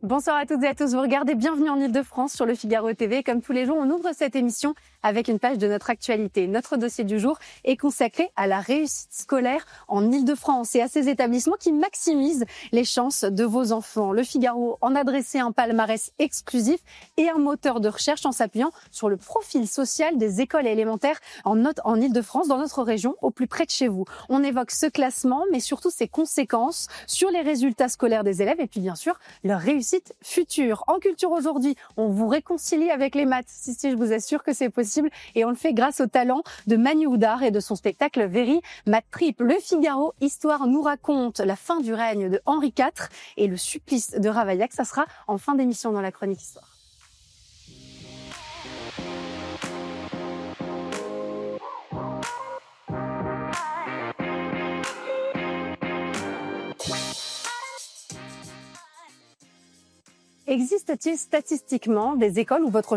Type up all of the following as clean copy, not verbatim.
Bonsoir à toutes et à tous, vous regardez Bienvenue en Ile-de-France sur le Figaro TV. Comme tous les jours, on ouvre cette émission avec une page de notre actualité. Notre dossier du jour est consacré à la réussite scolaire en Ile-de-France et à ces établissements qui maximisent les chances de vos enfants. Le Figaro en a dressé un palmarès exclusif et un moteur de recherche en s'appuyant sur le profil social des écoles élémentaires en Ile-de-France, dans notre région, au plus près de chez vous. On évoque ce classement, mais surtout ses conséquences sur les résultats scolaires des élèves et puis bien sûr leur réussite future. En culture aujourd'hui, on vous réconcilie avec les maths. Si, je vous assure que c'est possible et on le fait grâce au talent de Manu Oudard et de son spectacle Very Math Trip. Le Figaro Histoire nous raconte la fin du règne de Henri IV et le supplice de Ravaillac. Ça sera en fin d'émission dans la chronique Histoire. Existe-t-il statistiquement des écoles où votre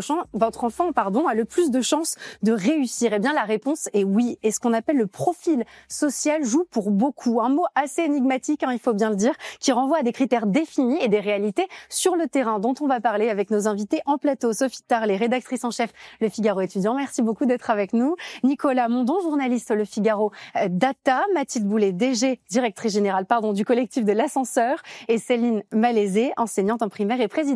enfant a le plus de chances de réussir? Eh bien, la réponse est oui. Et ce qu'on appelle le profil social joue pour beaucoup. Un mot assez énigmatique, il faut bien le dire, qui renvoie à des critères définis et des réalités sur le terrain dont on va parler avec nos invités en plateau. Sophie Tarlet, rédactrice en chef Le Figaro étudiant. Merci beaucoup d'être avec nous. Nicolas Mondon, journaliste Le Figaro Data. Mathilde Boulet, DG, directrice générale, du collectif de l'Ascenseur. Et Céline Malaisé, enseignante en primaire et présidente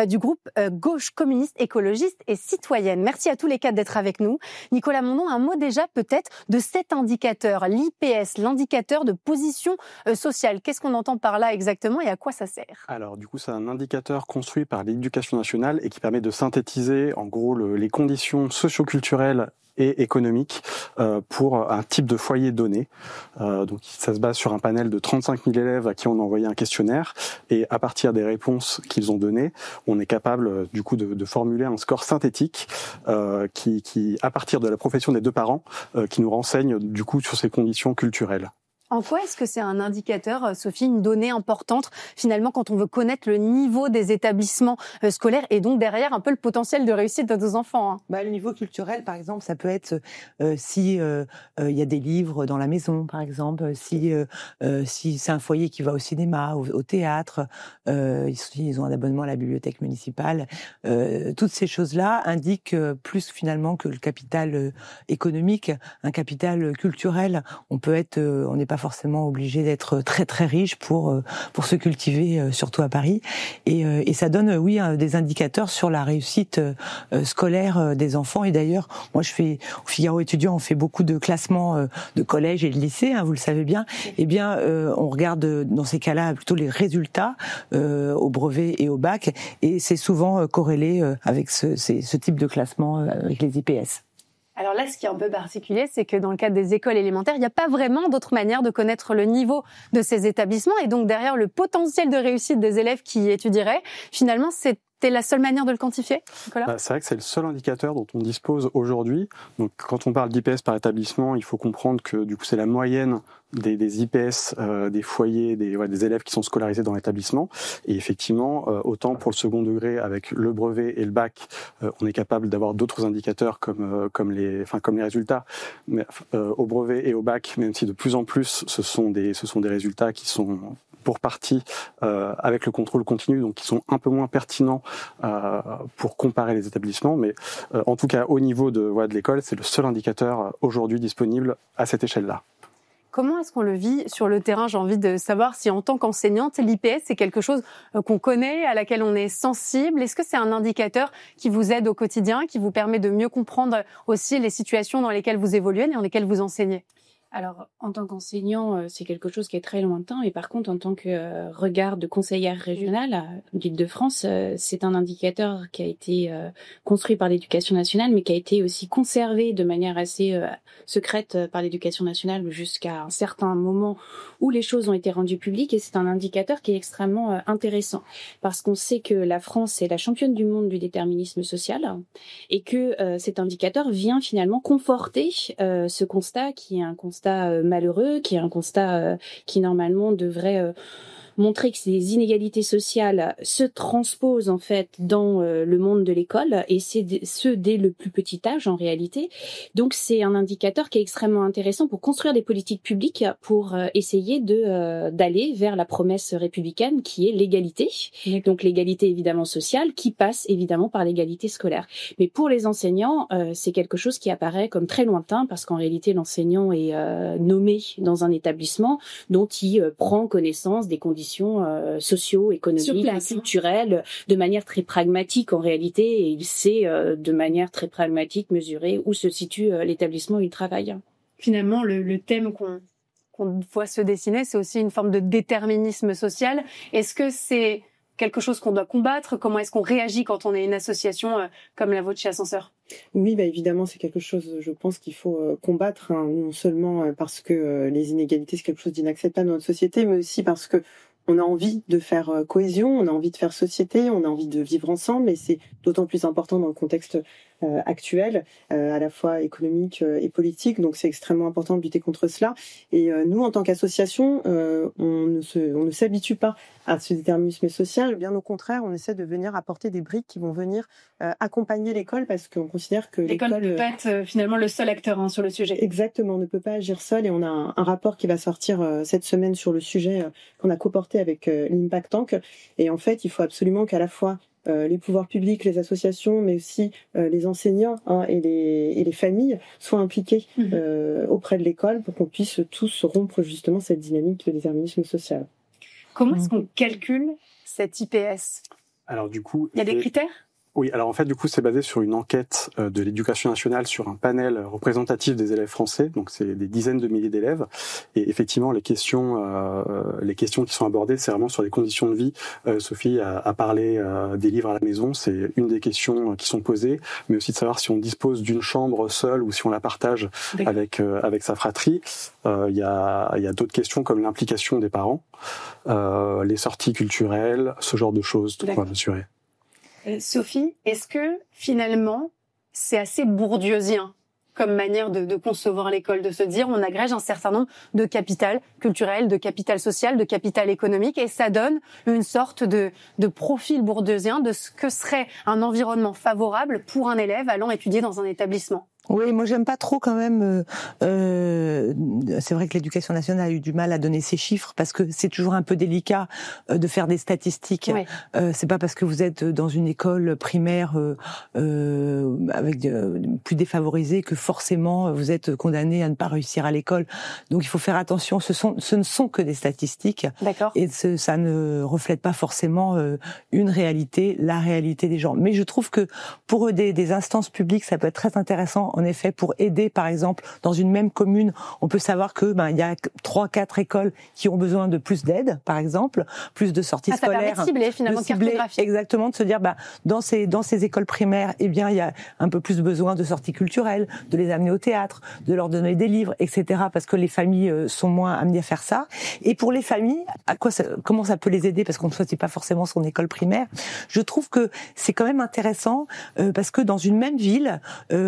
du groupe Gauche communiste, écologiste et citoyenne. Merci à tous les quatre d'être avec nous. Nicolas Mondon, un mot déjà peut-être de cet indicateur, l'IPS, l'indicateur de position sociale. Qu'est-ce qu'on entend par là exactement et à quoi ça sert? Alors du coup, c'est un indicateur construit par l'Éducation nationale et qui permet de synthétiser en gros les conditions socio-culturelles et économique pour un type de foyer donné. Donc ça se base sur un panel de 35 000 élèves à qui on a envoyé un questionnaire et à partir des réponses qu'ils ont données, on est capable du coup de formuler un score synthétique qui à partir de la profession des deux parents qui nous renseigne du coup sur ces conditions culturelles. En quoi est-ce que c'est un indicateur, Sophie, une donnée importante finalement quand on veut connaître le niveau des établissements scolaires et donc derrière un peu le potentiel de réussite de nos enfants? Le niveau culturel, par exemple, ça peut être si y a des livres dans la maison, par exemple, si c'est un foyer qui va au cinéma, au théâtre, ils ont un abonnement à la bibliothèque municipale. Toutes ces choses-là indiquent plus finalement que le capital économique, un capital culturel. On n'est pas forcément obligé d'être très très riche pour se cultiver, surtout à Paris. Et ça donne, des indicateurs sur la réussite scolaire des enfants. Et d'ailleurs, moi, au Figaro étudiant, on fait beaucoup de classements de collège et de lycée, vous le savez bien. Eh bien, on regarde dans ces cas-là plutôt les résultats au brevet et au bac, et c'est souvent corrélé avec ce type de classement avec les IPS. Alors là, ce qui est un peu particulier, c'est que dans le cadre des écoles élémentaires, il n'y a pas vraiment d'autre manière de connaître le niveau de ces établissements et donc derrière le potentiel de réussite des élèves qui y étudieraient. Finalement, c'était la seule manière de le quantifier, Nicolas ? C'est vrai que c'est le seul indicateur dont on dispose aujourd'hui. Donc, quand on parle d'IPS par établissement, il faut comprendre que du coup, c'est la moyenne des IPS, des foyers, des élèves qui sont scolarisés dans l'établissement. Et effectivement, autant pour le second degré avec le brevet et le bac, on est capable d'avoir d'autres indicateurs comme les résultats. Mais au brevet et au bac, même si de plus en plus, ce sont des résultats qui sont pour partie avec le contrôle continu, donc qui sont un peu moins pertinents pour comparer les établissements, mais en tout cas au niveau de l'école, c'est le seul indicateur aujourd'hui disponible à cette échelle-là. Comment est-ce qu'on le vit sur le terrain? J'ai envie de savoir si en tant qu'enseignante, l'IPS c'est quelque chose qu'on connaît, à laquelle on est sensible. Est-ce que c'est un indicateur qui vous aide au quotidien, qui vous permet de mieux comprendre aussi les situations dans lesquelles vous évoluez et dans lesquelles vous enseignez? Alors, en tant qu'enseignant, c'est quelque chose qui est très lointain. Et par contre, en tant que regard de conseillère régionale d'Île-de-France, c'est un indicateur qui a été construit par l'Éducation nationale, mais qui a été aussi conservé de manière assez secrète par l'Éducation nationale jusqu'à un certain moment où les choses ont été rendues publiques. Et c'est un indicateur qui est extrêmement intéressant parce qu'on sait que la France est la championne du monde du déterminisme social et que cet indicateur vient finalement conforter ce constat qui est un constat malheureux, qui est un constat qui normalement devrait montrer que ces inégalités sociales se transposent en fait dans le monde de l'école, et c'est ce dès le plus petit âge en réalité. Donc c'est un indicateur qui est extrêmement intéressant pour construire des politiques publiques, pour essayer d'aller vers la promesse républicaine qui est l'égalité. Donc l'égalité évidemment sociale qui passe évidemment par l'égalité scolaire. Mais pour les enseignants, c'est quelque chose qui apparaît comme très lointain, parce qu'en réalité l'enseignant est nommé dans un établissement dont il prend connaissance des conditions socio-économiques, culturelles, de manière très pragmatique en réalité, et il sait de manière très pragmatique mesurer où se situe l'établissement où il travaille. Finalement, le thème qu'on voit se dessiner, c'est aussi une forme de déterminisme social. Est-ce que c'est quelque chose qu'on doit combattre? Comment est-ce qu'on réagit quand on est une association comme la vôtre chez Ascenseur? Oui, évidemment, c'est quelque chose, je pense, qu'il faut combattre, hein, non seulement parce que les inégalités, c'est quelque chose d'inacceptable dans notre société, mais aussi parce que on a envie de faire cohésion, on a envie de faire société, on a envie de vivre ensemble, et c'est d'autant plus important dans le contexte actuel, à la fois économique et politique. Donc c'est extrêmement important de lutter contre cela. Et nous, en tant qu'association, on ne s'habitue pas à ce déterminisme social. Bien au contraire, on essaie de venir apporter des briques qui vont venir accompagner l'école, parce qu'on considère que l'école ne peut pas être finalement le seul acteur sur le sujet. Exactement, on ne peut pas agir seul, et on a un rapport qui va sortir cette semaine sur le sujet qu'on a coporté avec l'Impact Tank. Et en fait, il faut absolument qu'à la fois les pouvoirs publics, les associations, mais aussi les enseignants et les familles soient impliqués auprès de l'école, pour qu'on puisse tous rompre justement cette dynamique de déterminisme social. Comment est-ce qu'on calcule cet IPS? Alors du coup, il y a des critères? Oui, alors en fait, du coup, c'est basé sur une enquête de l'Éducation nationale sur un panel représentatif des élèves français. Donc, c'est des dizaines de milliers d'élèves. Et effectivement, les questions qui sont abordées, c'est vraiment sur les conditions de vie. Sophie a parlé des livres à la maison. C'est une des questions qui sont posées, mais aussi de savoir si on dispose d'une chambre seule ou si on la partage avec sa fratrie. Il y a d'autres questions comme l'implication des parents, les sorties culturelles, ce genre de choses qu'on va mesurer. Sophie, est-ce que finalement c'est assez bourdieusien comme manière de concevoir l'école, de se dire on agrège un certain nombre de capital culturel, de capital social, de capital économique, et ça donne une sorte de profil bourdieusien de ce que serait un environnement favorable pour un élève allant étudier dans un établissement? Oui, moi j'aime pas trop quand même. C'est vrai que l'Éducation nationale a eu du mal à donner ces chiffres, parce que c'est toujours un peu délicat de faire des statistiques. Oui. C'est pas parce que vous êtes dans une école primaire avec plus défavorisée que forcément vous êtes condamné à ne pas réussir à l'école. Donc il faut faire attention. Ce ne sont que des statistiques. D'accord. Et ça ne reflète pas forcément une réalité, la réalité des gens. Mais je trouve que pour des instances publiques, ça peut être très intéressant. En effet, pour aider, par exemple, dans une même commune, on peut savoir que il y a 3-4 écoles qui ont besoin de plus d'aide, par exemple, plus de sorties scolaires. Ça permet de cibler finalement, de cartographier. Exactement, de se dire dans ces écoles primaires, il y a un peu plus besoin de sorties culturelles, de les amener au théâtre, de leur donner des livres, etc. Parce que les familles sont moins amenées à faire ça. Et pour les familles, comment ça peut les aider, parce qu'on ne choisit pas forcément son école primaire. Je trouve que c'est quand même intéressant parce que dans une même ville,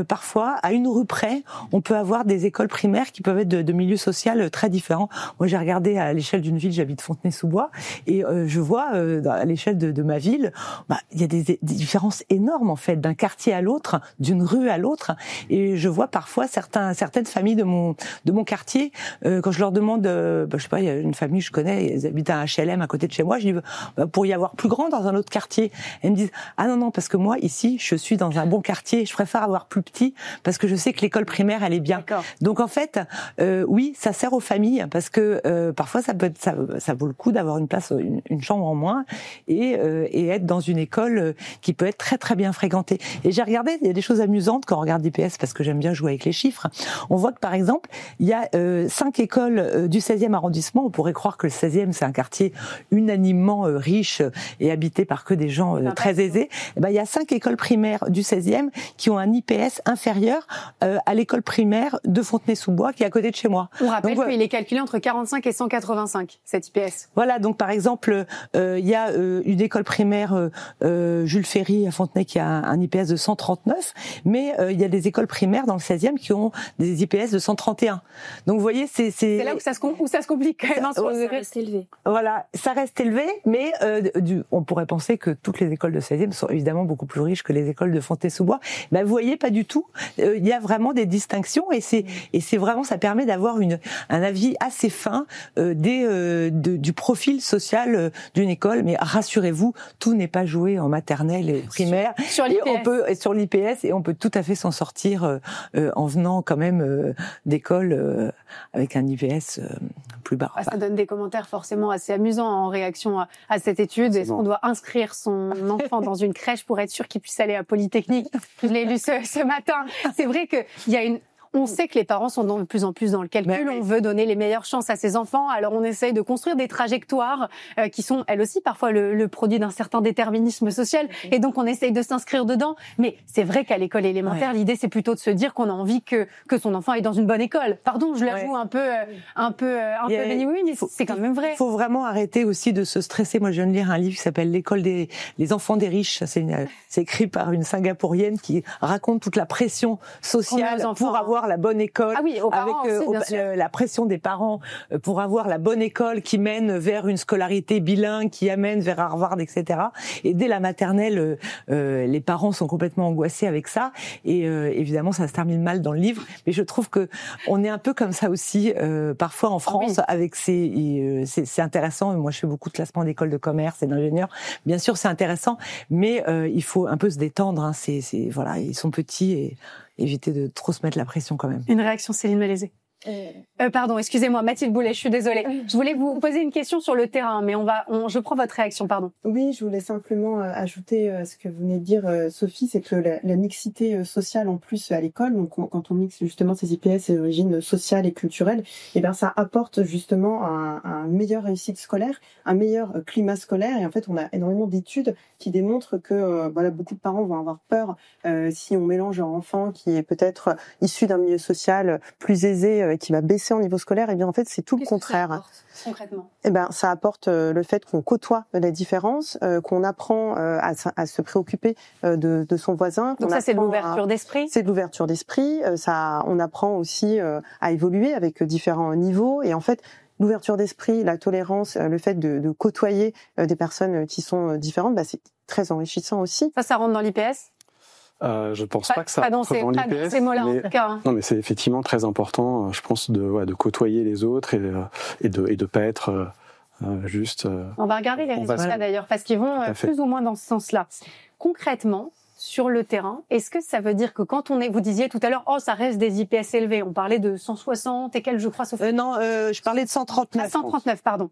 parfois à une rue près, on peut avoir des écoles primaires qui peuvent être de milieux sociaux très différents. Moi, j'ai regardé à l'échelle d'une ville, j'habite Fontenay-sous-Bois, et je vois à l'échelle de ma ville, il y a des différences énormes en fait, d'un quartier à l'autre, d'une rue à l'autre, et je vois parfois certaines familles de mon quartier, quand je leur demande, je sais pas, il y a une famille que je connais, ils habitent à un HLM à côté de chez moi, je dis pour y avoir plus grand dans un autre quartier, elles me disent non, parce que moi ici je suis dans un bon quartier, je préfère avoir plus petit parce que je sais que l'école primaire elle est bien. D'accord. Donc en fait, oui, ça sert aux familles parce que parfois ça vaut le coup d'avoir une place, une chambre en moins et être dans une école qui peut être très très bien fréquentée. Et j'ai regardé, il y a des choses amusantes quand on regarde l'IPS parce que j'aime bien jouer avec les chiffres. On voit que par exemple, il y a 5 écoles du 16e arrondissement. On pourrait croire que le 16e c'est un quartier unanimement riche et habité par que des gens très aisés. Il y a 5 écoles primaires du 16e qui ont un IPS inférieur supérieur à l'école primaire de Fontenay-sous-Bois, qui est à côté de chez moi. On rappelle qu'il est calculé entre 45 et 185, cet IPS. Voilà, donc par exemple, il y a une école primaire Jules Ferry à Fontenay qui a un IPS de 139, mais il y a des écoles primaires dans le 16e qui ont des IPS de 131. Donc vous voyez, c'est là où ça se complique quand même. Ça reste élevé. Voilà, ça reste élevé, mais on pourrait penser que toutes les écoles de 16e sont évidemment beaucoup plus riches que les écoles de Fontenay-sous-Bois. Ben vous voyez, pas du tout. Il y a vraiment des distinctions, et c'est vraiment, ça permet d'avoir un avis assez fin du profil social d'une école. Mais rassurez-vous, tout n'est pas joué en maternelle et primaire. Sur l'IPS. Sur l'IPS, et on peut tout à fait s'en sortir en venant quand même d'écoles avec un IPS plus bas. Ça donne des commentaires forcément assez amusants en réaction à cette étude. Est-ce qu'on doit inscrire son enfant dans une crèche pour être sûr qu'il puisse aller à Polytechnique? Je l'ai lu ce matin. C'est vrai qu'il y a on sait que les parents sont de plus en plus dans le calcul. On veut donner les meilleures chances à ses enfants. Alors on essaye de construire des trajectoires qui sont, elles aussi, parfois le produit d'un certain déterminisme social. Et donc on essaye de s'inscrire dedans. Mais c'est vrai qu'à l'école élémentaire, l'idée c'est plutôt de se dire qu'on a envie que son enfant est dans une bonne école. Pardon, je l'avoue un peu béni-oui, mais c'est quand même vrai. Il faut vraiment arrêter aussi de se stresser. Moi, je viens de lire un livre qui s'appelle L'école des enfants des riches. C'est écrit par une Singapourienne qui raconte toute la pression sociale pour avoir la bonne école, la pression des parents pour avoir la bonne école qui mène vers une scolarité bilingue, qui amène vers Harvard, etc. Et dès la maternelle, les parents sont complètement angoissés avec ça. Et évidemment, ça se termine mal dans le livre. Mais je trouve que on est un peu comme ça aussi parfois en France. Avec c'est intéressant. Moi, je fais beaucoup de classements d'écoles de commerce et d'ingénieurs. Bien sûr, c'est intéressant, mais il faut un peu se détendre. Hein. Voilà, ils sont petits et éviter de trop se mettre la pression quand même. Une réaction, Céline Malaisé. Pardon, excusez-moi, Mathilde Boulet, je suis désolée. Je voulais vous poser une question sur le terrain, mais je prends votre réaction, pardon. Oui, je voulais simplement ajouter ce que vous venez de dire, Sophie, c'est que la mixité sociale en plus à l'école, donc quand on mixe justement ces IPS et origines sociales et culturelles, eh ben ça apporte justement un meilleur réussite scolaire, un meilleur climat scolaire, et en fait on a énormément d'études qui démontrent que beaucoup de parents vont avoir peur si on mélange un enfant qui est peut-être issu d'un milieu social plus aisé, qui va baisser en niveau scolaire, et bien en fait c'est tout le contraire. Ça apporte, concrètement? Ça apporte le fait qu'on côtoie les différences, qu'on apprend à se préoccuper de son voisin. Donc ça c'est de l'ouverture d'esprit. C'est de l'ouverture d'esprit. On apprend aussi à évoluer avec différents niveaux, et en fait l'ouverture d'esprit, la tolérance, le fait de côtoyer des personnes qui sont différentes, c'est très enrichissant aussi. Ça rentre dans l'IPS? Je pense pas que ça rentre dans l'IPS. Ces mots-là, en tout cas. Non, mais c'est effectivement très important, je pense, de côtoyer les autres et de pas être juste. On va regarder les résultats d'ailleurs, parce qu'ils vont plus ou moins dans ce sens-là. Concrètement, sur le terrain, est-ce que ça veut dire que quand vous disiez tout à l'heure, ça reste des IPS élevés, on parlait de 160 et quelques, je crois, Sophie. Non, je parlais de 139. 139, pardon.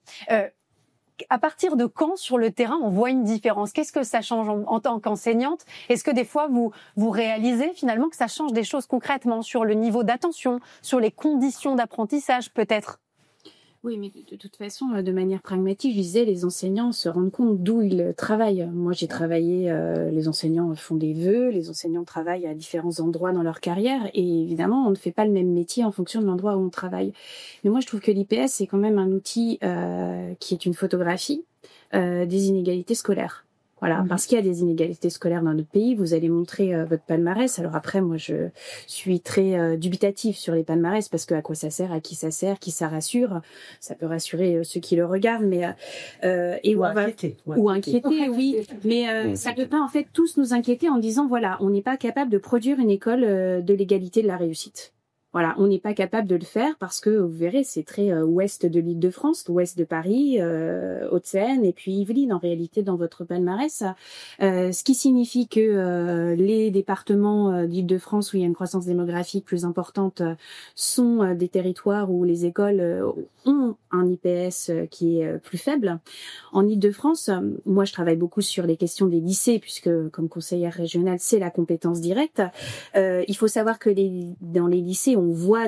À partir de quand, sur le terrain, on voit une différence? Qu'est-ce que ça change en tant qu'enseignante? Est-ce que des fois, vous réalisez finalement que ça change des choses concrètement sur le niveau d'attention, sur les conditions d'apprentissage peut-être? Oui, mais de toute façon, de manière pragmatique, je disais, les enseignants se rendent compte d'où ils travaillent. Moi, j'ai travaillé, les enseignants font des vœux, les enseignants travaillent à différents endroits dans leur carrière, et évidemment, on ne fait pas le même métier en fonction de l'endroit où on travaille. Mais moi, je trouve que l'IPS, c'est quand même un outil qui est une photographie des inégalités scolaires. Voilà, parce qu'il y a des inégalités scolaires dans notre pays. Vous allez montrer votre palmarès. Alors après, moi, je suis très dubitative sur les palmarès, parce que à quoi ça sert, à qui ça rassure. Ça peut rassurer ceux qui le regardent, mais ou inquiéter, oui. Mais ça peut pas en fait tous nous inquiéter en disant voilà, on n'est pas capable de produire une école de l'égalité de la réussite. Voilà, on n'est pas capable de le faire parce que, vous verrez, c'est très ouest de l'Île-de-France, ouest de Paris, Haute-Seine et puis Yvelines, en réalité, dans votre palmarès. Ce qui signifie que les départements d'Île-de-France où il y a une croissance démographique plus importante sont des territoires où les écoles ont un IPS qui est plus faible. En Île-de-France, moi, je travaille beaucoup sur les questions des lycées, puisque, comme conseillère régionale, c'est la compétence directe. Il faut savoir que dans les lycées, on voit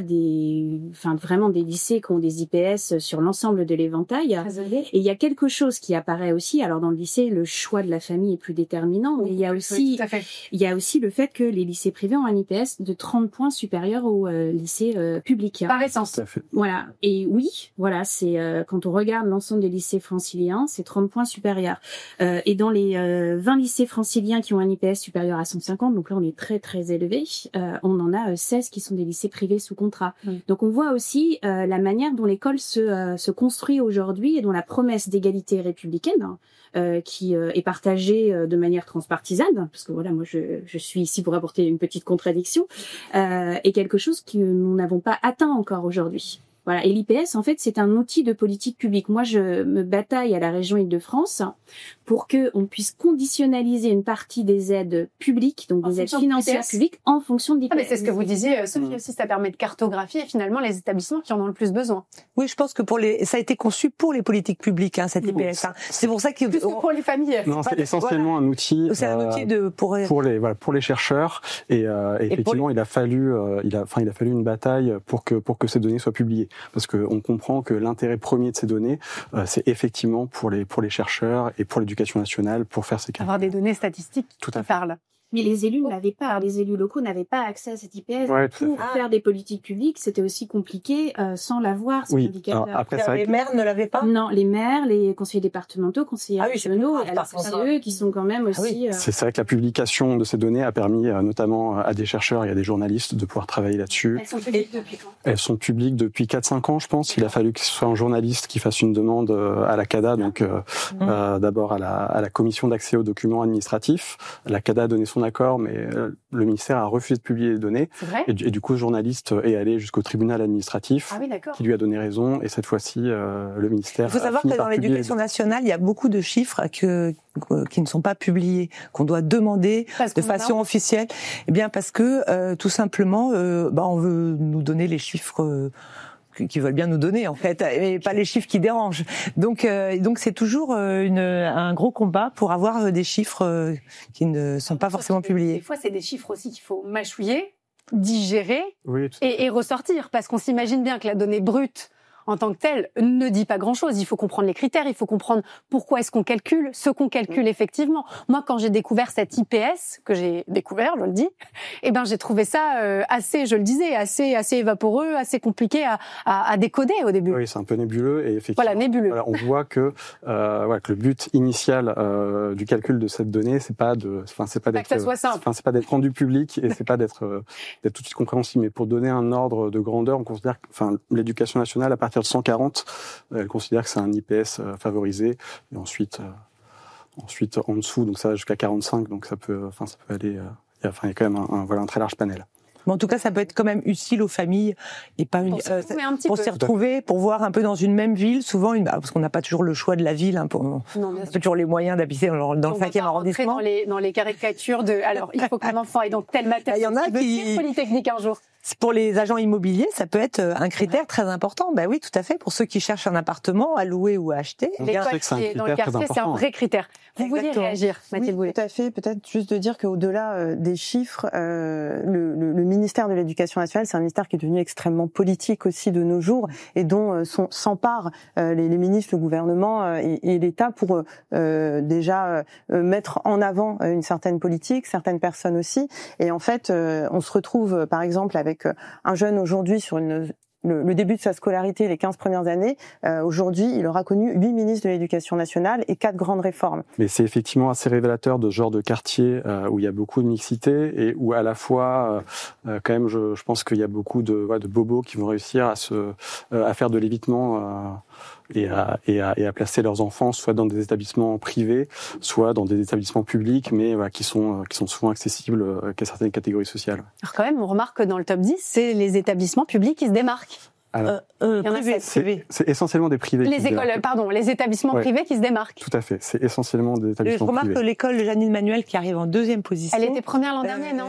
vraiment des lycées qui ont des IPS sur l'ensemble de l'éventail. Et il y a quelque chose qui apparaît aussi. Alors dans le lycée, le choix de la famille est plus déterminant, mais il y a aussi le fait que les lycées privés ont un IPS de 30 points supérieur au lycée public. Par essence. Voilà. Et oui, voilà, c'est quand on regarde l'ensemble des lycées franciliens, c'est 30 points supérieurs. Et dans les 20 lycées franciliens qui ont un IPS supérieur à 150, donc là on est très très élevé, on en a 16 qui sont des lycées privés sous contrat. Donc on voit aussi la manière dont l'école se construit aujourd'hui et dont la promesse d'égalité républicaine qui est partagée de manière transpartisane, parce que voilà, moi je suis ici pour apporter une petite contradiction, est quelque chose que nous n'avons pas atteint encore aujourd'hui. Voilà. Et l'IPS, en fait, c'est un outil de politique publique. Moi, je me bataille à la région Île-de-France pour que on puisse conditionnaliser une partie des aides publiques, donc des aides financières publiques, en fonction de l'IPS. Mais c'est ce que vous disiez, Sophie aussi, ça permet de cartographier finalement les établissements qui en ont le plus besoin. Oui, je pense que ça a été conçu pour les politiques publiques, cet IPS. C'est pour ça que plus que pour les familles. Non, c'est essentiellement un outil. C'est un outil pour les chercheurs et effectivement, il a fallu une bataille pour que ces données soient publiées. Parce qu'on comprend que l'intérêt premier de ces données, c'est effectivement pour les chercheurs et pour l'éducation nationale, pour faire ces calculs. Avoir des données statistiques qui parlent. Mais les élus n'avaient pas, les élus locaux n'avaient pas accès à cet IPS pour faire des politiques publiques. C'était aussi compliqué sans l'avoir, cet indicateur. Alors, après, les maires ne l'avaient pas? Non, les maires, les conseillers départementaux, conseillers régionaux, c'est eux qui sont quand même aussi... C'est vrai que la publication de ces données a permis notamment à des chercheurs et à des journalistes de pouvoir travailler là-dessus. Elles sont publiques depuis quand? Elles sont publiques depuis 4-5 ans, je pense. Il a fallu que ce soit un journaliste qui fasse une demande à la CADA, donc d'abord à la commission d'accès aux documents administratifs. La CADA a donné son accord, mais le ministère a refusé de publier les données. C'est vrai ? Et du coup, le journaliste est allé jusqu'au tribunal administratif, qui lui a donné raison. Et cette fois-ci, le ministère. Il faut savoir que dans l'éducation nationale, il y a beaucoup de chiffres qui ne sont pas publiés, qu'on doit demander de façon officielle. Eh bien, parce que tout simplement, on veut nous donner les chiffres qui veulent bien nous donner en fait, et pas les chiffres qui dérangent. Donc c'est toujours un gros combat pour avoir des chiffres qui ne sont pas forcément publiés. Des fois, c'est des chiffres aussi qu'il faut mâchouiller, digérer et ressortir, parce qu'on s'imagine bien que la donnée brute en tant que telle ne dit pas grand-chose. Il faut comprendre les critères, il faut comprendre pourquoi est-ce qu'on calcule, ce qu'on calcule effectivement. Moi, quand j'ai découvert cet IPS, que j'ai découvert, je le dis, j'ai trouvé ça assez vaporeux, assez compliqué à décoder au début. Oui, c'est un peu nébuleux et effectivement. Voilà, nébuleux. Voilà, on voit que le but initial du calcul de cette donnée, c'est pas d'être rendu public et c'est pas d'être tout de suite compréhensible. Mais pour donner un ordre de grandeur, on considère que, l'éducation nationale, à partir de 140, elle considère que c'est un IPS favorisé, et ensuite en dessous, donc ça va jusqu'à 45, donc ça peut aller. Il y a quand même un très large panel. Mais en tout cas, ça peut être quand même utile aux familles et pas pour s'y retrouver, pour voir un peu dans une même ville, souvent parce qu'on n'a pas toujours le choix de la ville, on n'a pas toujours les moyens d'habiter dans le 5e arrondissement. Dans les caricatures alors il faut que mon enfant ait dans telle matière. Il y en a qui Polytechnique un jour. Pour les agents immobiliers, ça peut être un critère très important. Oui, tout à fait. Pour ceux qui cherchent un appartement à louer ou à acheter. Dans le quartier, c'est un vrai critère. Vous vouliez réagir, Mathilde Boulet? Tout à fait. Peut-être juste de dire qu'au-delà des chiffres, le ministère de l'Éducation nationale, c'est un ministère qui est devenu extrêmement politique aussi de nos jours et dont s'emparent les ministres, le gouvernement et l'État pour déjà mettre en avant une certaine politique, certaines personnes aussi. Et en fait, on se retrouve par exemple avec un jeune aujourd'hui sur le début de sa scolarité, les 15 premières années. Aujourd'hui, il aura connu 8 ministres de l'Éducation nationale et 4 grandes réformes. Mais c'est effectivement assez révélateur de ce genre de quartier où il y a beaucoup de mixité et où à la fois, quand même, je pense qu'il y a beaucoup de bobos qui vont réussir à faire de l'évitement et à placer leurs enfants soit dans des établissements privés, soit dans des établissements publics, mais qui sont souvent accessibles qu'à certaines catégories sociales. Alors quand même, on remarque que dans le top 10, c'est les établissements publics qui se démarquent. C'est essentiellement des privés. Les établissements privés qui se démarquent. Tout à fait, c'est essentiellement des établissements privés. Je remarque que l'école de Jeannine Manuel qui arrive en 2e position. Elle était première l'an dernier, non?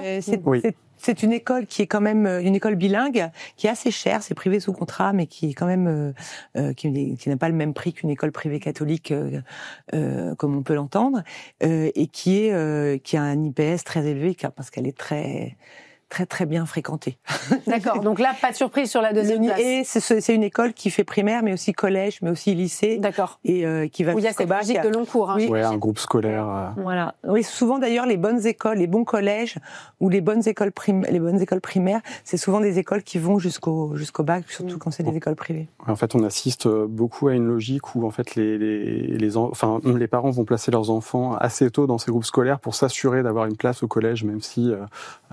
C'est une école qui est quand même une école bilingue, qui est assez chère, c'est privé sous contrat, mais qui est quand même qui n'a pas le même prix qu'une école privée catholique comme on peut l'entendre, et qui a un IPS très élevé parce qu'elle est très très très bien fréquentée. D'accord. Donc là, pas de surprise sur la deuxième place. Et c'est une école qui fait primaire, mais aussi collège, mais aussi lycée. D'accord. Et qui va où il y a cette logique de long cours. Hein, oui. Ouais, un groupe scolaire. Voilà. Oui, souvent d'ailleurs les bonnes écoles, les bons collèges ou les bonnes écoles primaires, c'est souvent des écoles qui vont jusqu'au bac, surtout quand c'est des écoles privées. En fait, on assiste beaucoup à une logique où en fait les parents vont placer leurs enfants assez tôt dans ces groupes scolaires pour s'assurer d'avoir une place au collège, même si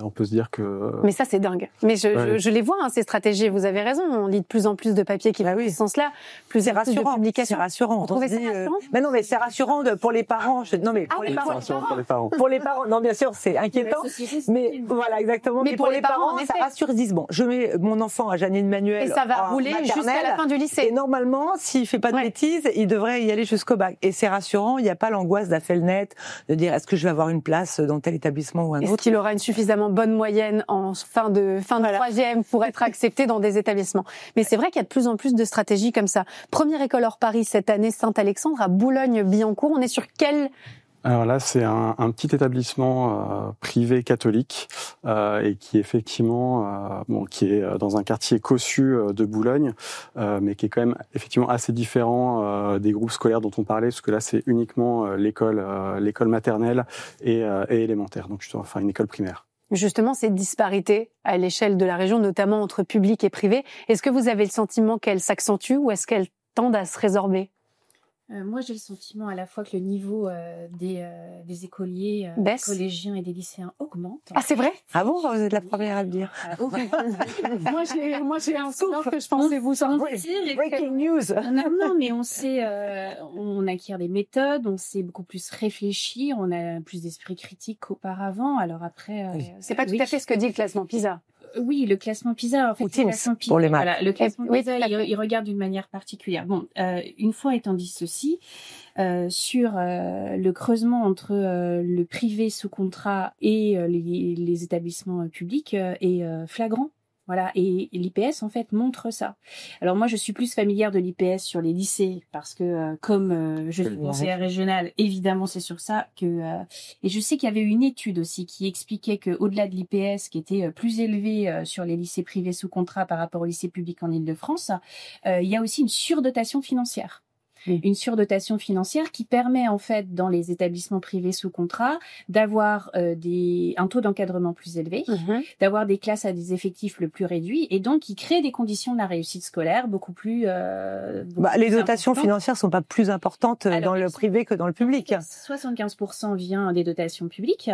on peut se dire que. Mais ça, c'est dingue. Mais je les vois, hein, ces stratégies. Vous avez raison. On lit de plus en plus de papiers qui vont dans ce sens-là. C'est rassurant. C'est rassurant. Vous trouvez ça rassurant? Mais non, mais c'est rassurant pour les parents. Pour les parents. Pour les parents. Non, bien sûr, c'est inquiétant. Mais voilà, exactement. Mais pour les parents, ça rassure. Ils disent bon, je mets mon enfant à Janine Manuel. Et ça va rouler jusqu'à la fin du lycée. Et normalement, s'il fait pas de bêtises, il devrait y aller jusqu'au bac. Et c'est rassurant. Il n'y a pas l'angoisse d'Affelnet de dire est-ce que je vais avoir une place dans tel établissement ou un autre. Est-ce qu'il aura une suffisamment bonne moyenne en fin de troisième pour être accepté dans des établissements? Mais c'est vrai qu'il y a de plus en plus de stratégies comme ça. Première école hors Paris cette année, Saint-Alexandre à Boulogne-Billancourt. On est sur quel... Alors là, c'est un petit établissement privé catholique et qui effectivement, qui est dans un quartier cossu de Boulogne, mais qui est quand même effectivement assez différent des groupes scolaires dont on parlait, parce que là, c'est uniquement l'école maternelle et élémentaire, donc enfin une école primaire. Justement, ces disparités à l'échelle de la région, notamment entre public et privé, est-ce que vous avez le sentiment qu'elles s'accentuent ou est-ce qu'elles tendent à se résorber? Moi, j'ai le sentiment à la fois que le niveau des écoliers, collégiens et des lycéens augmente. Ah, c'est vrai? Ah bon? Vous êtes la première à le dire. Moi, j'ai un souvenir que je pensais vous sentir. Breaking news. Non, mais on sait, on acquiert des méthodes, on sait beaucoup plus réfléchir, on a plus d'esprit critique qu'auparavant. Alors après, c'est pas tout à fait ce que dit le classement PISA. Oui, le classement PISA, en fait, pour les maths. Voilà, le classement PISA, il regarde d'une manière particulière. Bon, une fois étant dit ceci, sur le creusement entre le privé sous contrat et les établissements publics est flagrant. Voilà, et l'IPS en fait montre ça. Alors moi je suis plus familière de l'IPS sur les lycées parce que comme je suis conseillère régionale, évidemment c'est sur ça que et je sais qu'il y avait une étude aussi qui expliquait que au-delà de l'IPS qui était plus élevé sur les lycées privés sous contrat par rapport aux lycées publics en Île-de-France, il y a aussi une surdotation financière. Une surdotation financière qui permet en fait dans les établissements privés sous contrat d'avoir un taux d'encadrement plus élevé, d'avoir des classes à des effectifs le plus réduits et donc qui crée des conditions de la réussite scolaire beaucoup plus les dotations financières sont pas plus importantes dans le privé que dans le public. 75% vient des dotations publiques,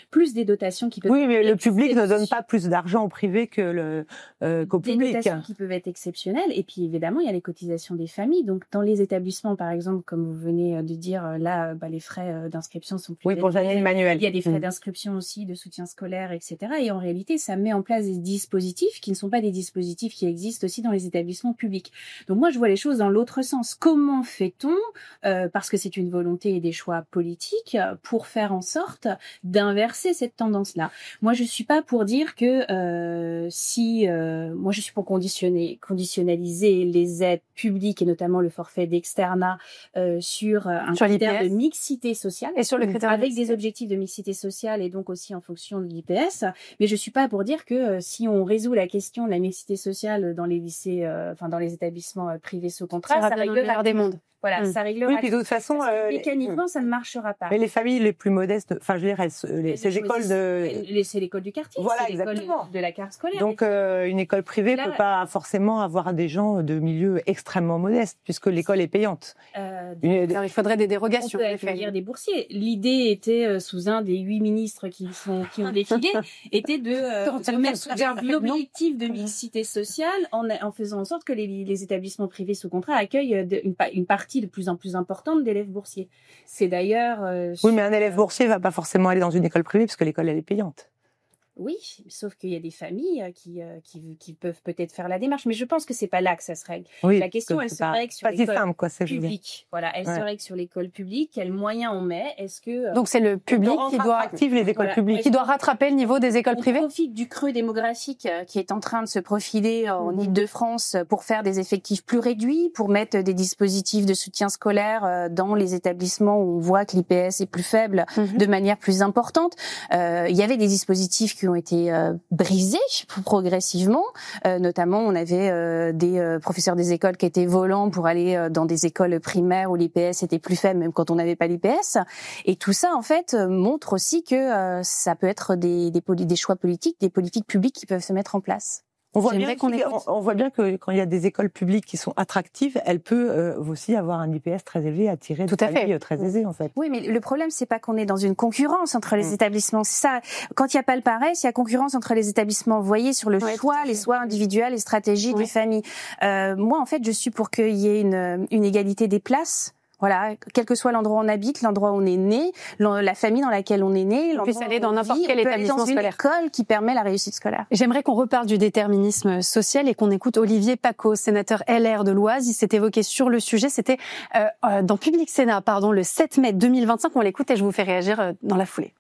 plus des dotations qui peuvent mais le public ne donne pas plus d'argent au privé que qu'au public. Des dotations qui peuvent être exceptionnelles et puis évidemment, il y a les cotisations des familles. Donc dans les établissements par exemple, comme vous venez de dire, là, les frais d'inscription sont plus élevés. Pour Janine Manuel. Il y a des frais d'inscription aussi, de soutien scolaire, etc. Et en réalité, ça met en place des dispositifs qui ne sont pas des dispositifs qui existent aussi dans les établissements publics. Donc moi, je vois les choses dans l'autre sens. Comment fait-on, parce que c'est une volonté et des choix politiques, pour faire en sorte d'inverser cette tendance-là? Moi, je suis pas pour dire que moi, je suis pour conditionnaliser les aides publiques et notamment le forfait d'externat sur un critère de mixité sociale et sur le critère avec des objectifs de mixité sociale et donc aussi en fonction de l'IPS. Mais je suis pas pour dire que si on résout la question de la mixité sociale dans les lycées, dans les établissements privés sous contrat, ça réglera des mondes. Voilà, ça réglera. Oui, puis de toute façon, mécaniquement, ça ne marchera pas. Mais les familles les plus modestes, enfin, je dirais, ces écoles c'est l'école du quartier, voilà, c'est l'école de la carte scolaire. Donc, une école privée peut pas forcément avoir des gens de milieux extrêmement modestes, puisque l'école est payante. Alors, il faudrait des dérogations. On peut accueillir des boursiers. L'idée était, sous un des 8 ministres qui ont défilé, était de mettre l'objectif de mixité sociale en faisant en sorte que les établissements privés sous contrat accueillent une partie de plus en plus importante d'élèves boursiers. C'est d'ailleurs... oui, mais un élève boursier va pas forcément aller dans une école privée parce que l'école, elle est payante. Oui, sauf qu'il y a des familles qui peuvent peut-être faire la démarche, mais je pense que c'est pas là que ça se règle. Oui, la question, elle se règle sur l'école publique. Voilà, elle se règle sur l'école publique. Quels moyens on met? Est-ce que donc c'est le public qui doit activer les écoles publiques, qui doit rattraper le niveau des écoles privées? On profite du creux démographique qui est en train de se profiler en Île-de-France pour faire des effectifs plus réduits, pour mettre des dispositifs de soutien scolaire dans les établissements où on voit que l'IPS est plus faible de manière plus importante. Il y avait des dispositifs qui qui ont été brisés progressivement. Notamment, on avait des professeurs des écoles qui étaient volants pour aller dans des écoles primaires où l'IPS était plus faible, même quand on n'avait pas l'IPS. Et tout ça, en fait, montre aussi que ça peut être des choix politiques, des politiques publiques qui peuvent se mettre en place. On voit bien que quand il y a des écoles publiques qui sont attractives, elles peuvent aussi avoir un IPS très élevé, attirer des familles très aisées en fait. Oui, mais le problème c'est pas qu'on est dans une concurrence entre les établissements. C'est ça. Quand il y a pas le pareil, il y a concurrence entre les établissements. Vous voyez sur le choix, les choix individuels, les stratégies des familles. Moi, en fait, je suis pour qu'il y ait une égalité des places. Voilà, quel que soit l'endroit où on habite, l'endroit où on est né, la famille dans laquelle on est né, on puisse aller dans n'importe quel établissement scolaire. École qui permet la réussite scolaire. J'aimerais qu'on reparle du déterminisme social et qu'on écoute Olivier Paccaud, sénateur LR de l'Oise. Il s'est évoqué sur le sujet. C'était dans Public Sénat, le 7 mai 2025. On l'écoute et je vous fais réagir dans la foulée.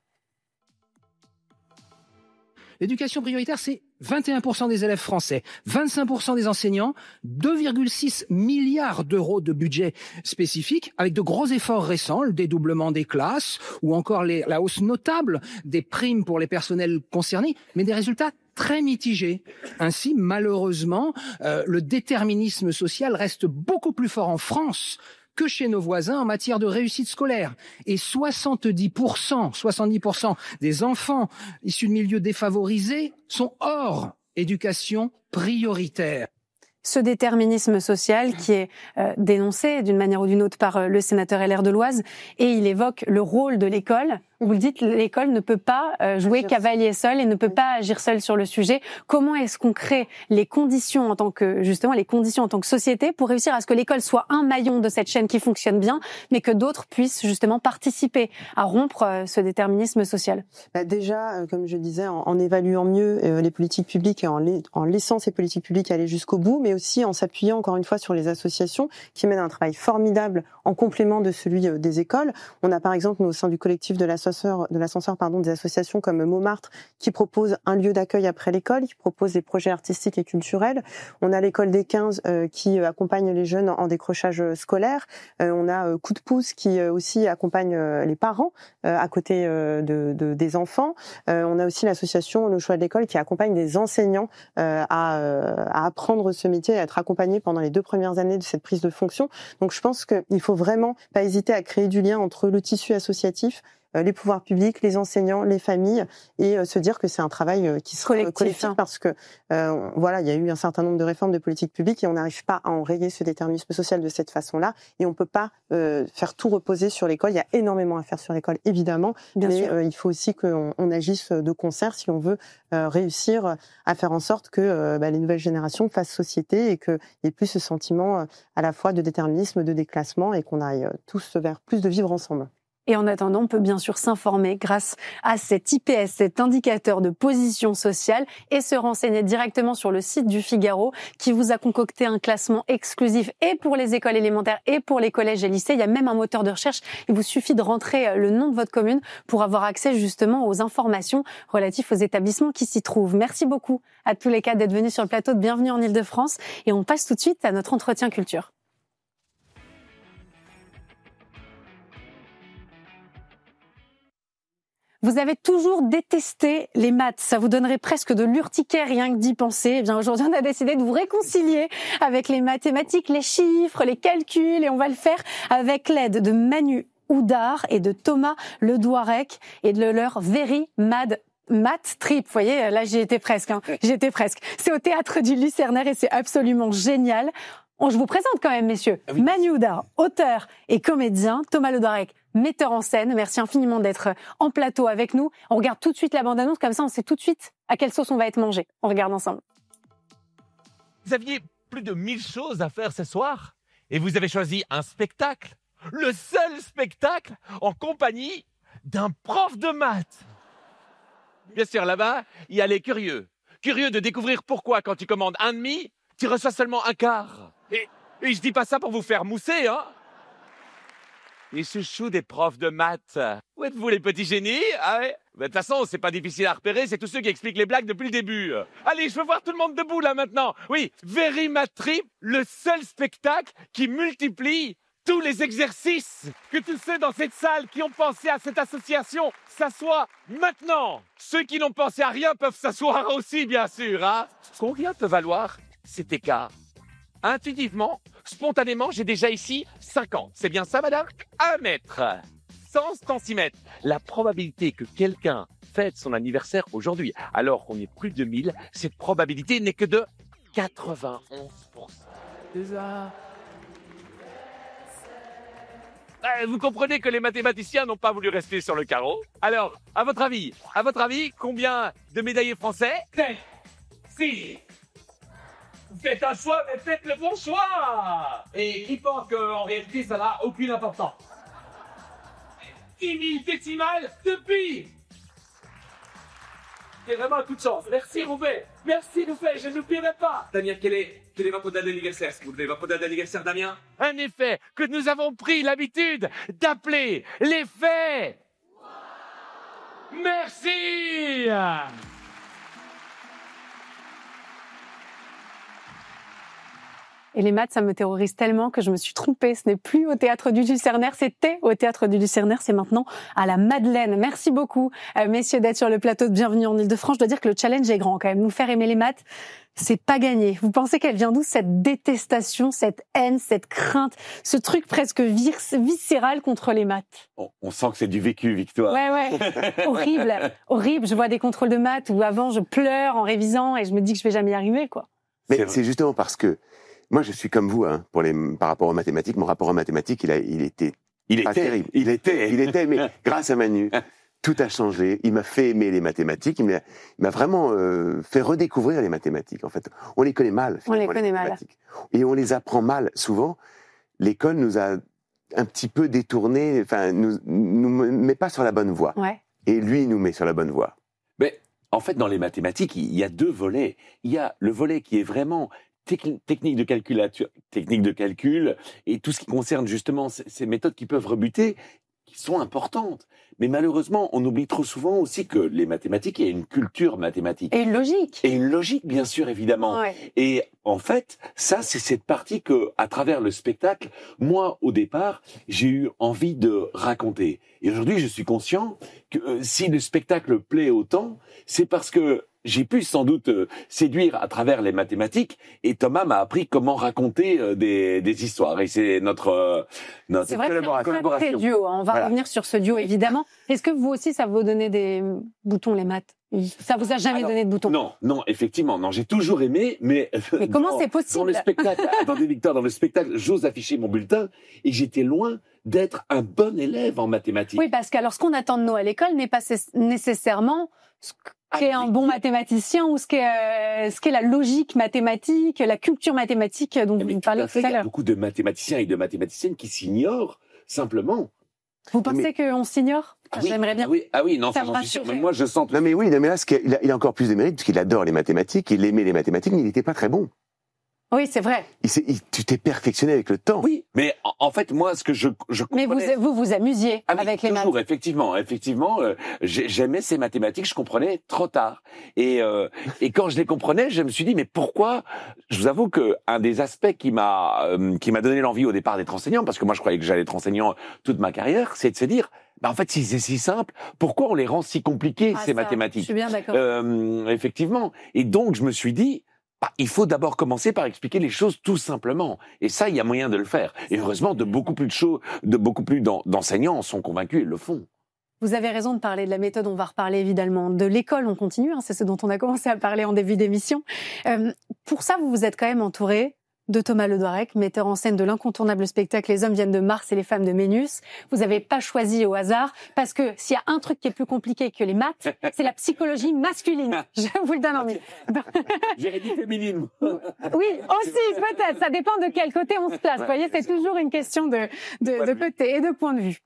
L'éducation prioritaire, c'est 21% des élèves français, 25% des enseignants, 2,6 milliards d'euros de budget spécifique, avec de gros efforts récents, le dédoublement des classes ou encore la hausse notable des primes pour les personnels concernés, mais des résultats très mitigés. Ainsi, malheureusement, le déterminisme social reste beaucoup plus fort en France que chez nos voisins en matière de réussite scolaire. Et 70% des enfants issus de milieux défavorisés sont hors éducation prioritaire. Ce déterminisme social qui est dénoncé d'une manière ou d'une autre par le sénateur LR de l'Oise, et il évoque le rôle de l'école. Vous le dites, l'école ne peut pas jouer cavalier seul et ne peut pas agir seul sur le sujet. Comment est-ce qu'on crée les conditions en tant que société pour réussir à ce que l'école soit un maillon de cette chaîne qui fonctionne bien, mais que d'autres puissent justement participer à rompre ce déterminisme social? Déjà, comme je disais, en évaluant mieux les politiques publiques et en laissant ces politiques publiques aller jusqu'au bout, mais aussi en s'appuyant encore une fois sur les associations qui mènent un travail formidable en complément de celui des écoles. On a par exemple, nous, au sein du collectif de l'ascenseur, des associations comme Montmartre qui proposent un lieu d'accueil après l'école, qui proposent des projets artistiques et culturels. On a l'école des 15 qui accompagne les jeunes en décrochage scolaire. On a Coup de pouce qui aussi accompagne les parents à côté des enfants. On a aussi l'association Le Choix de l'école qui accompagne des enseignants à apprendre ce métier, à être accompagnés pendant les 2 premières années de cette prise de fonction. Donc je pense qu'il faut vraiment pas hésiter à créer du lien entre le tissu associatif, les pouvoirs publics, les enseignants, les familles, et se dire que c'est un travail qui sera collectif parce que voilà, il y a eu un certain nombre de réformes de politique publique et on n'arrive pas à enrayer ce déterminisme social de cette façon-là, et on peut pas faire tout reposer sur l'école. Il y a énormément à faire sur l'école, évidemment, mais il faut aussi qu'on agisse de concert si on veut réussir à faire en sorte que les nouvelles générations fassent société et qu'il n'y ait plus ce sentiment à la fois de déterminisme, de déclassement, et qu'on aille tous vers plus de vivre ensemble. Et en attendant, on peut bien sûr s'informer grâce à cet IPS, cet indicateur de position sociale, et se renseigner directement sur le site du Figaro qui vous a concocté un classement exclusif et pour les écoles élémentaires et pour les collèges et lycées. Il y a même un moteur de recherche. Il vous suffit de rentrer le nom de votre commune pour avoir accès justement aux informations relatives aux établissements qui s'y trouvent. Merci beaucoup à tous les quatre d'être venus sur le plateau de Bienvenue en Ile-de-France, et on passe tout de suite à notre entretien culture. Vous avez toujours détesté les maths, ça vous donnerait presque de l'urticaire rien que d'y penser. Eh bien, aujourd'hui, on a décidé de vous réconcilier avec les mathématiques, les chiffres, les calculs, et on va le faire avec l'aide de Manu Houdard et de Thomas Le Douarec et de leur Very Mad Math Trip. Vous voyez, là, j'y étais presque. C'est au théâtre du Lucernaire et c'est absolument génial. Je vous présente quand même, messieurs. Oui. Manu Houdard, auteur et comédien. Thomas Le Douarec, metteur en scène. Merci infiniment d'être en plateau avec nous. On regarde tout de suite la bande-annonce, comme ça on sait tout de suite à quelle sauce on va être mangé. On regarde ensemble. Vous aviez plus de 1000 choses à faire ce soir et vous avez choisi un spectacle. Le seul spectacle en compagnie d'un prof de maths. Bien sûr, là-bas, il y a les curieux. Curieux de découvrir pourquoi, quand tu commandes un demi, tu reçois seulement un quart. Et je dis pas ça pour vous faire mousser, hein. Les chouchous des profs de maths. Où êtes-vous, les petits génies? Ah ouais. De toute façon, c'est pas difficile à repérer, c'est tous ceux qui expliquent les blagues depuis le début. Allez, je veux voir tout le monde debout, là, maintenant. Oui, Very Mad Trip, le seul spectacle qui multiplie tous les exercices, que tous ceux dans cette salle qui ont pensé à cette association s'assoient maintenant. Ceux qui n'ont pensé à rien peuvent s'asseoir aussi, bien sûr. Hein. Combien peut valoir cet écart? Intuitivement, spontanément, j'ai déjà ici 50. C'est bien ça, madame? 1 mètre. 100 centimètres. La probabilité que quelqu'un fête son anniversaire aujourd'hui, alors qu'on est plus de 1000, cette probabilité n'est que de 91%. Vous comprenez que les mathématiciens n'ont pas voulu rester sur le carreau. Alors, à votre avis, combien de médaillés français? 7, 6. Faites un choix, mais faites le bon choix. Et qui pense qu'en réalité, ça n'a aucune importance? 10 000 décimales depuis. C'est vraiment un coup de chance. Merci Roubaix. Merci Roubaix, je n'oublierai pas. Damien, quel est votre date d'anniversaire? Est-ce que vous voulez votre date d'anniversaire, Damien? Un effet que nous avons pris l'habitude d'appeler l'effet. Merci. Et les maths, ça me terrorise tellement que je me suis trompée. Ce n'est plus au Théâtre du Lucernaire, c'était au Théâtre du Lucernaire, c'est maintenant à la Madeleine. Merci beaucoup, messieurs, d'être sur le plateau de Bienvenue en Ile-de-France. Je dois dire que le challenge est grand quand même. Nous faire aimer les maths, c'est pas gagné. Vous pensez qu'elle vient d'où, cette détestation, cette haine, cette crainte, ce truc presque viscéral contre les maths? On sent que c'est du vécu, Victoire. Ouais. Horrible, horrible. Je vois des contrôles de maths où avant je pleure en révisant et je me dis que je vais jamais y arriver, quoi. Mais c'est justement parce que moi, je suis comme vous, hein, par rapport aux mathématiques. Mon rapport aux mathématiques, il était terrible. Il était, mais grâce à Manu, tout a changé. Il m'a fait aimer les mathématiques. Il m'a vraiment fait redécouvrir les mathématiques. En fait, on les connaît mal. On les connaît mal. Et on les apprend mal. Souvent, l'école nous a un petit peu détournés. Enfin, nous met pas sur la bonne voie. Ouais. Et lui, il nous met sur la bonne voie. Mais en fait, dans les mathématiques, il y a 2 volets. Il y a le volet qui est vraiment technique de calcul et tout ce qui concerne justement ces méthodes qui peuvent rebuter, qui sont importantes. Mais malheureusement, on oublie trop souvent aussi que les mathématiques, il y a une culture mathématique. Et une logique. Et une logique, bien sûr, évidemment. Ouais. Et en fait, ça, c'est cette partie que, à travers le spectacle, moi, au départ, j'ai eu envie de raconter. Et aujourd'hui, je suis conscient que si le spectacle plaît autant, c'est parce que j'ai pu sans doute séduire à travers les mathématiques, et Thomas m'a appris comment raconter des histoires. Et c'est notre collaboration. C'est vrai, duo. On va revenir sur ce duo, évidemment. Est-ce que vous aussi, ça vous donné des boutons, les maths? Ça vous a jamais donné de boutons? Non, effectivement, non. J'ai toujours aimé, mais comment c'est possible? Dans le spectacle, attendez Victor, dans le spectacle, j'ose afficher mon bulletin, et j'étais loin d'être un bon élève en mathématiques. Oui, parce que alors ce qu'on attend de nous à l'école n'est pas nécessairement ce qu'est un bon mathématicien ou ce qu'est la logique mathématique, la culture mathématique dont vous parlez tout à l'heure. Il y a beaucoup de mathématiciens et de mathématiciennes qui s'ignorent simplement. Vous pensez qu'on s'ignore? J'aimerais bien. Oui, non, ça j'en suis sûr. Mais moi, je sens. Non, mais oui, mais là, il a encore plus de mérite parce qu'il adore les mathématiques, il aimait les mathématiques, mais il n'était pas très bon. Oui, c'est vrai. Tu t'es perfectionné avec le temps. Oui, mais en fait, moi, ce que je comprenais... Mais vous amusiez avec les maths. Toujours, effectivement, j'aimais ces mathématiques, je comprenais trop tard. Et quand je les comprenais, je me suis dit, mais pourquoi? Je vous avoue que un des aspects qui m'a donné l'envie au départ d'être enseignant, parce que moi, je croyais que j'allais être enseignant toute ma carrière, c'est de se dire, en fait, si c'est si simple, pourquoi on les rend si compliquées, ces mathématiques? Je suis bien d'accord. Effectivement. Et donc, je me suis dit, il faut d'abord commencer par expliquer les choses tout simplement. Et ça, il y a moyen de le faire. Et heureusement, beaucoup plus d'enseignants en sont convaincus et le font. Vous avez raison de parler de la méthode, on va reparler évidemment de l'école, on continue, c'est ce dont on a commencé à parler en début d'émission. Pour ça, vous vous êtes quand même entouré de Thomas Ledouarec, metteur en scène de l'incontournable spectacle Les hommes viennent de Mars et les femmes de Ménus. Vous n'avez pas choisi au hasard, parce que s'il y a un truc qui est plus compliqué que les maths, c'est la psychologie masculine. Je vous le donne en mille. J'aurais dit féminine. Oui, aussi, peut-être. Ça dépend de quel côté on se place. Vous voyez, c'est toujours une question de côté et de point de vue.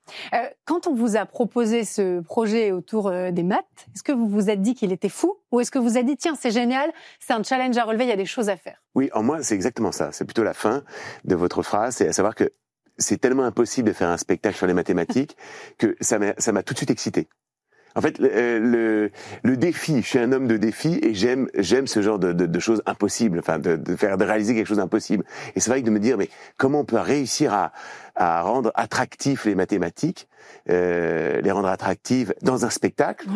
Quand on vous a proposé ce projet autour des maths, est-ce que vous vous êtes dit qu'il était fou? Ou est-ce que vous vous êtes dit, tiens, c'est génial, c'est un challenge à relever, il y a des choses à faire? Oui, en moi, c'est exactement ça. C'est plutôt la fin de votre phrase, c'est à savoir que c'est tellement impossible de faire un spectacle sur les mathématiques que ça m'a tout de suite excité. En fait, le défi, je suis un homme de défi et j'aime ce genre de choses impossibles, enfin de réaliser quelque chose d'impossible. Et c'est vrai que de me dire, mais comment on peut réussir à à rendre attractifs les mathématiques, les rendre attractives dans un spectacle,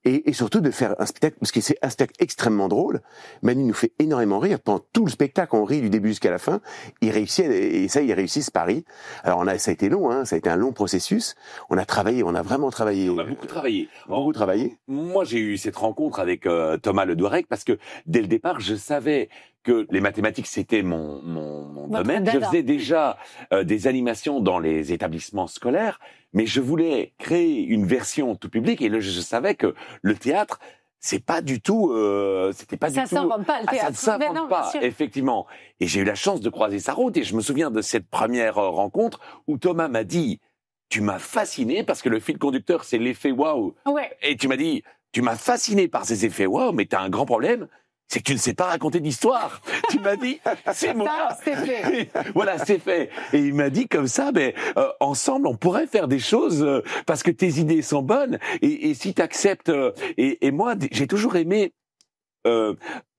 et surtout de faire un spectacle, parce que c'est un spectacle extrêmement drôle. Manu nous fait énormément rire pendant tout le spectacle, on rit du début jusqu'à la fin. Il réussit, et ça, il réussit ce pari. Alors ça a été long, hein, ça a été un long processus. On a travaillé, on a vraiment travaillé. On a beaucoup travaillé. Beaucoup travaillé. Moi, j'ai eu cette rencontre avec Thomas Le Douarec parce que dès le départ, je savais que les mathématiques, c'était mon domaine. Je faisais déjà des animations dans les établissements scolaires, mais je voulais créer une version tout public et je savais que le théâtre, c'est pas du tout, c'était pas du tout. Ça s'invente pas, le théâtre. Ça ne s'invente pas, effectivement. Et j'ai eu la chance de croiser sa route et je me souviens de cette première rencontre où Thomas m'a dit, tu m'as fasciné parce que le fil conducteur, c'est l'effet waouh. Ouais. Et tu m'as dit, tu m'as fasciné par ces effets waouh, mais t'as un grand problème. C'est que tu ne sais pas raconter d'histoire. Tu m'as dit, c'est moi. C'est fait. Voilà, c'est fait. Et il m'a dit comme ça, ensemble, on pourrait faire des choses parce que tes idées sont bonnes. Et si tu acceptes, et moi, j'ai toujours aimé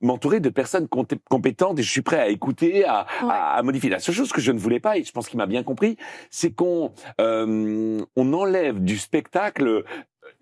m'entourer de personnes compétentes et je suis prêt à écouter, à modifier. La seule chose que je ne voulais pas, et je pense qu'il m'a bien compris, c'est qu'on enlève du spectacle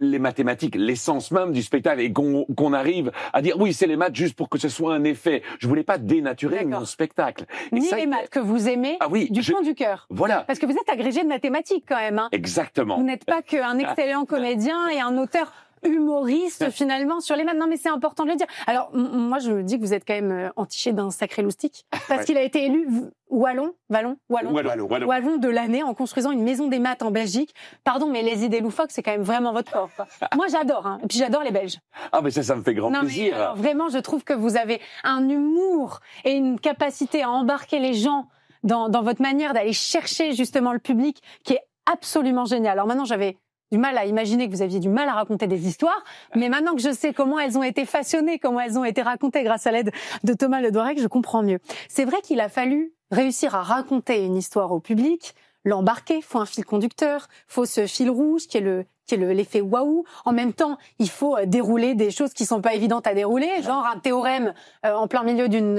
les mathématiques, l'essence même du spectacle, et qu'on arrive à dire oui, c'est les maths juste pour que ce soit un effet. Je voulais pas dénaturer mon spectacle. Ni les maths que vous aimez du fond du cœur. Voilà. Parce que vous êtes agrégé de mathématiques quand même. Hein. Exactement. Vous n'êtes pas qu'un excellent comédien et un auteur humoriste finalement sur les maths. Non mais c'est important de le dire. Alors moi je me dis que vous êtes quand même entiché d'un sacré loustic parce qu'il a été élu Wallon de l'année en construisant une maison des maths en Belgique. Pardon mais les idées loufoques c'est quand même vraiment votre fort. Moi j'adore et puis j'adore les Belges. Ah mais ça me fait grand plaisir. Mais, alors, vraiment je trouve que vous avez un humour et une capacité à embarquer les gens dans votre manière d'aller chercher justement le public qui est absolument génial. Alors maintenant j'avais du mal à imaginer que vous aviez du mal à raconter des histoires, mais maintenant que je sais comment elles ont été façonnées, comment elles ont été racontées grâce à l'aide de Thomas Le Douarec, je comprends mieux. C'est vrai qu'il a fallu réussir à raconter une histoire au public, l'embarquer, faut un fil conducteur, faut ce fil rouge qui est l'effet waouh. En même temps, il faut dérouler des choses qui sont pas évidentes à dérouler, genre un théorème en plein milieu d'une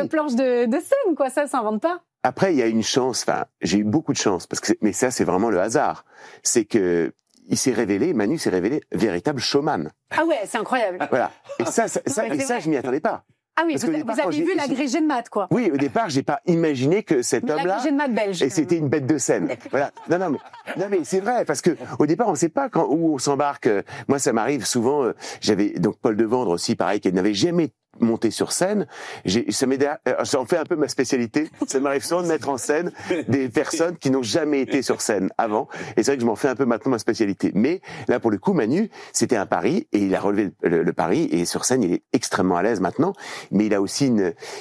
planche de scène, quoi. Ça s'invente pas. Après, il y a une chance. Enfin, j'ai eu beaucoup de chance mais ça, c'est vraiment le hasard. C'est que Manu s'est révélé véritable showman. Ah ouais, c'est incroyable. Voilà. Et ça, je m'y attendais pas. Ah oui, vous avez vu l'agrégé de maths, quoi. Oui, au départ, j'ai pas imaginé que cet homme-là. L'agrégé de maths belge. Et c'était une bête de scène. Voilà. Non, mais c'est vrai, parce que au départ, on sait pas où on s'embarque. Moi, ça m'arrive souvent. J'avais donc Paul Devendre aussi, pareil, qui n'avait jamais monté sur scène. J'en fais un peu ma spécialité. Ça m'arrive souvent de mettre en scène des personnes qui n'ont jamais été sur scène avant. Et c'est vrai que je m'en fais un peu maintenant ma spécialité. Mais là, pour le coup, Manu, c'était un pari et il a relevé le pari et sur scène, il est extrêmement à l'aise maintenant. Mais il a aussi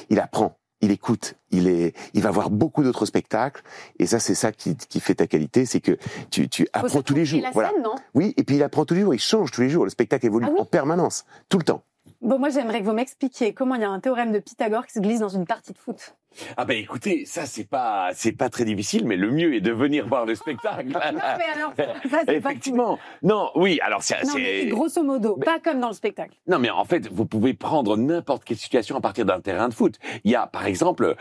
il apprend. Il écoute, il va voir beaucoup d'autres spectacles, et ça, c'est ça qui fait ta qualité, c'est que tu apprends tous les jours. Voilà. Scène, non oui, et puis il apprend tous les jours, il change tous les jours, le spectacle évolue en permanence, tout le temps. Bon, moi, j'aimerais que vous m'expliquiez comment il y a un théorème de Pythagore qui se glisse dans une partie de foot. Ah ben écoutez, ça c'est pas très difficile, mais le mieux est de venir voir le spectacle. Non mais alors, ça c'est effectivement. Pas... Non, oui, alors c'est grosso modo, pas comme dans le spectacle. Non mais en fait, vous pouvez prendre n'importe quelle situation à partir d'un terrain de foot. Il y a par exemple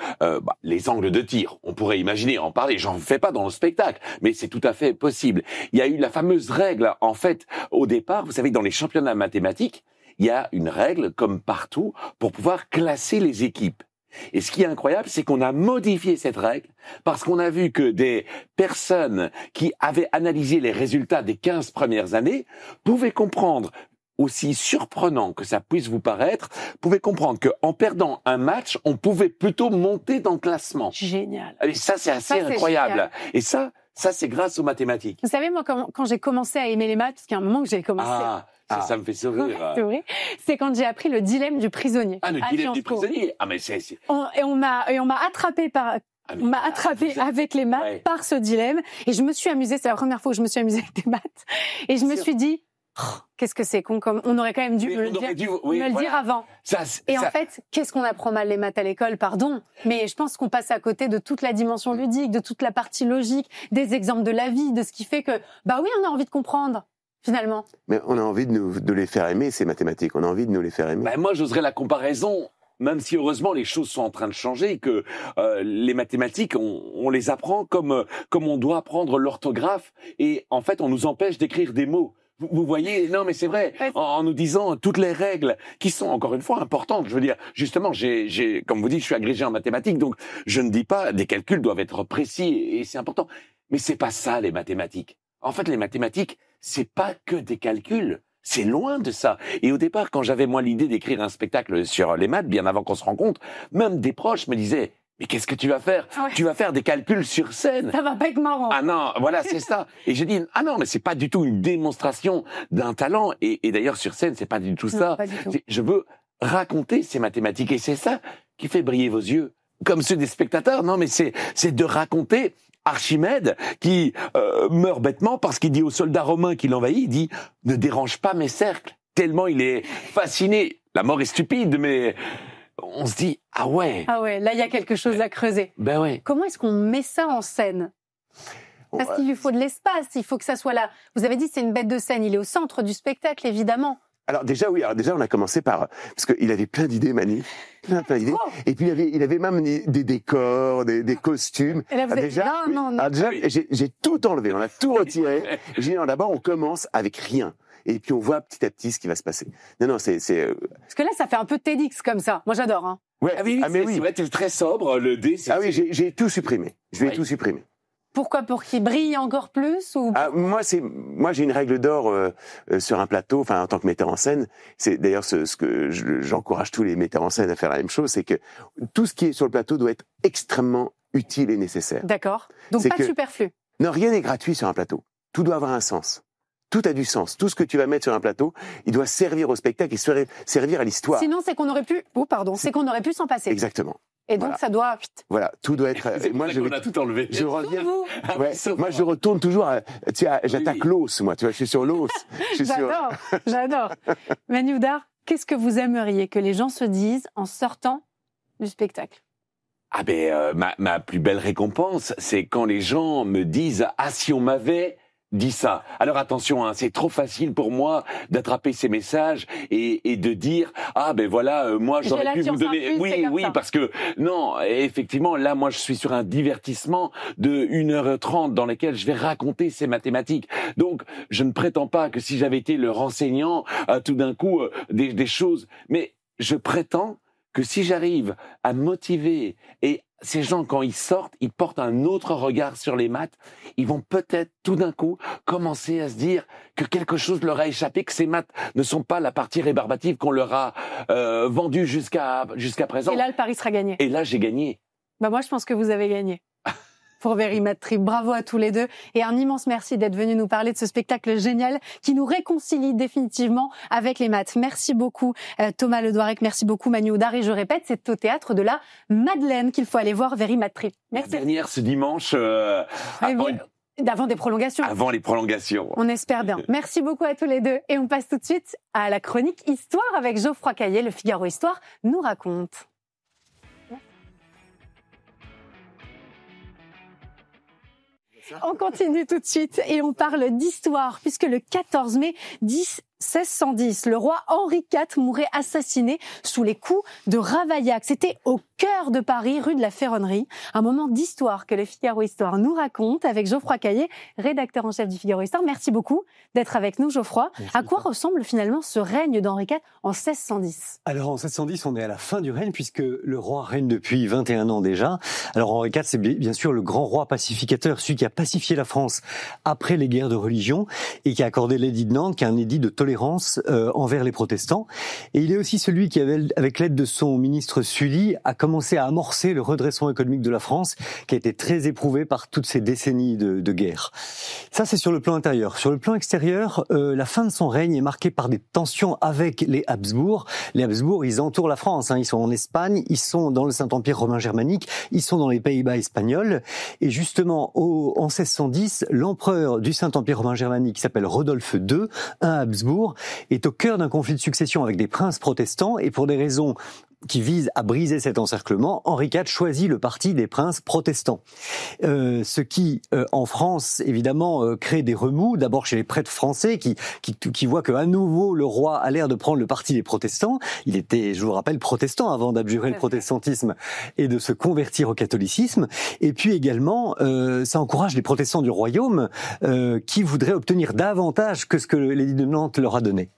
les angles de tir. On pourrait imaginer en parler. J'en fais pas dans le spectacle, mais c'est tout à fait possible. Il y a eu la fameuse règle en fait au départ. Vous savez, dans les championnats mathématiques, il y a une règle comme partout pour pouvoir classer les équipes. Et ce qui est incroyable, c'est qu'on a modifié cette règle parce qu'on a vu que des personnes qui avaient analysé les résultats des 15 premières années pouvaient comprendre, aussi surprenant que ça puisse vous paraître, pouvaient comprendre qu'en perdant un match, on pouvait plutôt monter dans le classement. Génial. Et ça, c'est assez incroyable. Et ça, c'est grâce aux mathématiques. Vous savez, moi, quand j'ai commencé à aimer les maths, parce qu'il y a un moment que j'ai commencé... Ça me fait sourire. C'est vrai. C'est quand j'ai appris le dilemme du prisonnier. Ah, le dilemme du prisonnier. Ah, mais c'est... On m'a attrapé avec les maths par ce dilemme. Et je me suis amusée. C'est la première fois où je me suis amusée avec des maths. Et je me suis dit, qu'est-ce que c'est con comme, on aurait quand même dû me le dire avant. En fait, qu'est-ce qu'on apprend mal les maths à l'école, pardon. Mais je pense qu'on passe à côté de toute la dimension ludique, de toute la partie logique, des exemples de la vie, de ce qui fait que, bah oui, on a envie de comprendre. Finalement. Mais on a envie de les faire aimer, ces mathématiques. On a envie de nous les faire aimer. Moi, j'oserais la comparaison même si heureusement les choses sont en train de changer, que les mathématiques, on les apprend comme on doit apprendre l'orthographe, et en fait on nous empêche d'écrire des mots. Vous voyez, non mais c'est vrai, en nous disant toutes les règles qui sont encore une fois importantes. Je veux dire, justement, j'ai comme vous dites, je suis agrégé en mathématiques, donc je ne dis pas des calculs doivent être précis et c'est important. Mais c'est pas ça les mathématiques. En fait, les mathématiques, c'est pas que des calculs. C'est loin de ça. Et au départ, quand j'avais moi l'idée d'écrire un spectacle sur les maths, bien avant qu'on se rencontre, même des proches me disaient mais qu'est-ce que tu vas faire? Tu vas faire des calculs sur scène. Ça va pas être marrant. Ah non, voilà, c'est ça. Et j'ai dit, ah non, mais c'est pas du tout une démonstration d'un talent. Et d'ailleurs, sur scène, c'est pas du tout ça. Pas du tout. Je veux raconter ces mathématiques. Et c'est ça qui fait briller vos yeux. Comme ceux des spectateurs. Non, mais c'est de raconter Archimède qui meurt bêtement parce qu'il dit au soldat romain qui l'envahit, il dit, ne dérange pas mes cercles. Tellement il est fasciné. La mort est stupide, mais on se dit, ah ouais, là il y a quelque chose à creuser. Ben ouais. Comment est-ce qu'on met ça en scène? Parce qu'il lui faut de l'espace, il faut que ça soit là. Vous avez dit c'est une bête de scène, il est au centre du spectacle évidemment. Alors déjà oui, on a commencé par parce qu'il avait plein d'idées, Manu, plein d'idées. Oh. Et puis il avait même des décors, des costumes. Et là, vous déjà j'ai tout enlevé, on a tout retiré. J'ai dit non, d'abord on commence avec rien. Et puis on voit petit à petit ce qui va se passer. Non, c'est. Parce que là, ça fait un peu TEDx comme ça. Moi, j'adore. Hein. Ouais. Ah oui, mais c'est vrai, t'es très sobre. Le dé. Oui, j'ai tout supprimé. Je vais tout supprimer. Pourquoi? Pour qu'il brille encore plus ou... Moi, j'ai une règle d'or sur un plateau. Enfin, en tant que metteur en scène, c'est d'ailleurs ce que j'encourage tous les metteurs en scène à faire la même chose, c'est que tout ce qui est sur le plateau doit être extrêmement utile et nécessaire. D'accord. Donc pas de superflu. Non, rien n'est gratuit sur un plateau. Tout doit avoir un sens. Tout a du sens. Tout ce que tu vas mettre sur un plateau, il doit servir au spectacle et servir à l'histoire. Sinon, c'est qu'on aurait pu... c'est qu'on aurait pu s'en passer. Exactement. Et donc, ça doit... Voilà, tout doit être... Moi, on a tout enlevé. Je reviens... moi, je retourne toujours à... j'attaque l'os, moi. Tu vois, je suis sur l'os. J'adore. Manu Oudard, qu'est-ce que vous aimeriez que les gens se disent en sortant du spectacle? Ah ma plus belle récompense, c'est quand les gens me disent « Ah, si on m'avait... » dit ça. Alors attention, hein, c'est trop facile pour moi d'attraper ces messages et de dire moi j'aurais pu vous donner parce que non, effectivement là moi je suis sur un divertissement de 1h30 dans lequel je vais raconter ces mathématiques. Donc je ne prétends pas que si j'avais été le renseignant tout d'un coup des choses, mais je prétends que si j'arrive à motiver et ces gens, quand ils sortent, ils portent un autre regard sur les maths. Ils vont peut-être, tout d'un coup, commencer à se dire que quelque chose leur a échappé, que ces maths ne sont pas la partie rébarbative qu'on leur a vendue jusqu'à présent. Et là, le pari sera gagné. Et là, j'ai gagné. Moi, je pense que vous avez gagné. Pour Verimath Trip. Bravo à tous les deux. Et un immense merci d'être venus nous parler de ce spectacle génial qui nous réconcilie définitivement avec les maths. Merci beaucoup Thomas Ledouarec, merci beaucoup Manu Oudard. Et je répète, c'est au théâtre de la Madeleine qu'il faut aller voir Verimath Trip. Merci. La dernière ce dimanche. Avant des prolongations. Avant les prolongations. On espère bien. Merci beaucoup à tous les deux. Et on passe tout de suite à la chronique Histoire avec Geoffroy Caillet. Le Figaro Histoire nous raconte. On continue tout de suite et on parle d'histoire puisque le 14 mai 1610, le roi Henri IV mourait assassiné sous les coups de Ravaillac. C'était au cœur de Paris, rue de la Ferronnerie. Un moment d'histoire que le Figaro Histoire nous raconte avec Geoffroy Caillet, rédacteur en chef du Figaro Histoire. Merci beaucoup d'être avec nous, Geoffroy. À quoi ressemble finalement ce règne d'Henri IV en 1610 ? Alors en 1610, on est à la fin du règne puisque le roi règne depuis 21 ans déjà. Alors Henri IV, c'est bien sûr le grand roi pacificateur, celui qui a pacifié la France après les guerres de religion et qui a accordé l'édit de Nantes, qui est un édit de tolérance envers les protestants. Et il est aussi celui qui, avec l'aide de son ministre Sully, a commencé à amorcer le redressement économique de la France, qui a été très éprouvé par toutes ces décennies de guerre. Ça, c'est sur le plan intérieur. Sur le plan extérieur, la fin de son règne est marquée par des tensions avec les Habsbourg. Les Habsbourg, ils entourent la France. Ils sont en Espagne, ils sont dans le Saint-Empire romain germanique, ils sont dans les Pays-Bas espagnols. Et justement, en 1610, l'empereur du Saint-Empire romain germanique, qui s'appelle Rodolphe II, un Habsbourg, est au cœur d'un conflit de succession avec des princes protestants et pour des raisons qui vise à briser cet encerclement, Henri IV choisit le parti des princes protestants. Ce qui, en France, évidemment, crée des remous, d'abord chez les prêtres français qui voient qu'à nouveau le roi a l'air de prendre le parti des protestants. Il était, je vous rappelle, protestant avant d'abjurer le protestantisme et de se convertir au catholicisme. Et puis également, ça encourage les protestants du royaume qui voudraient obtenir davantage que ce que l'édit de Nantes leur a donné.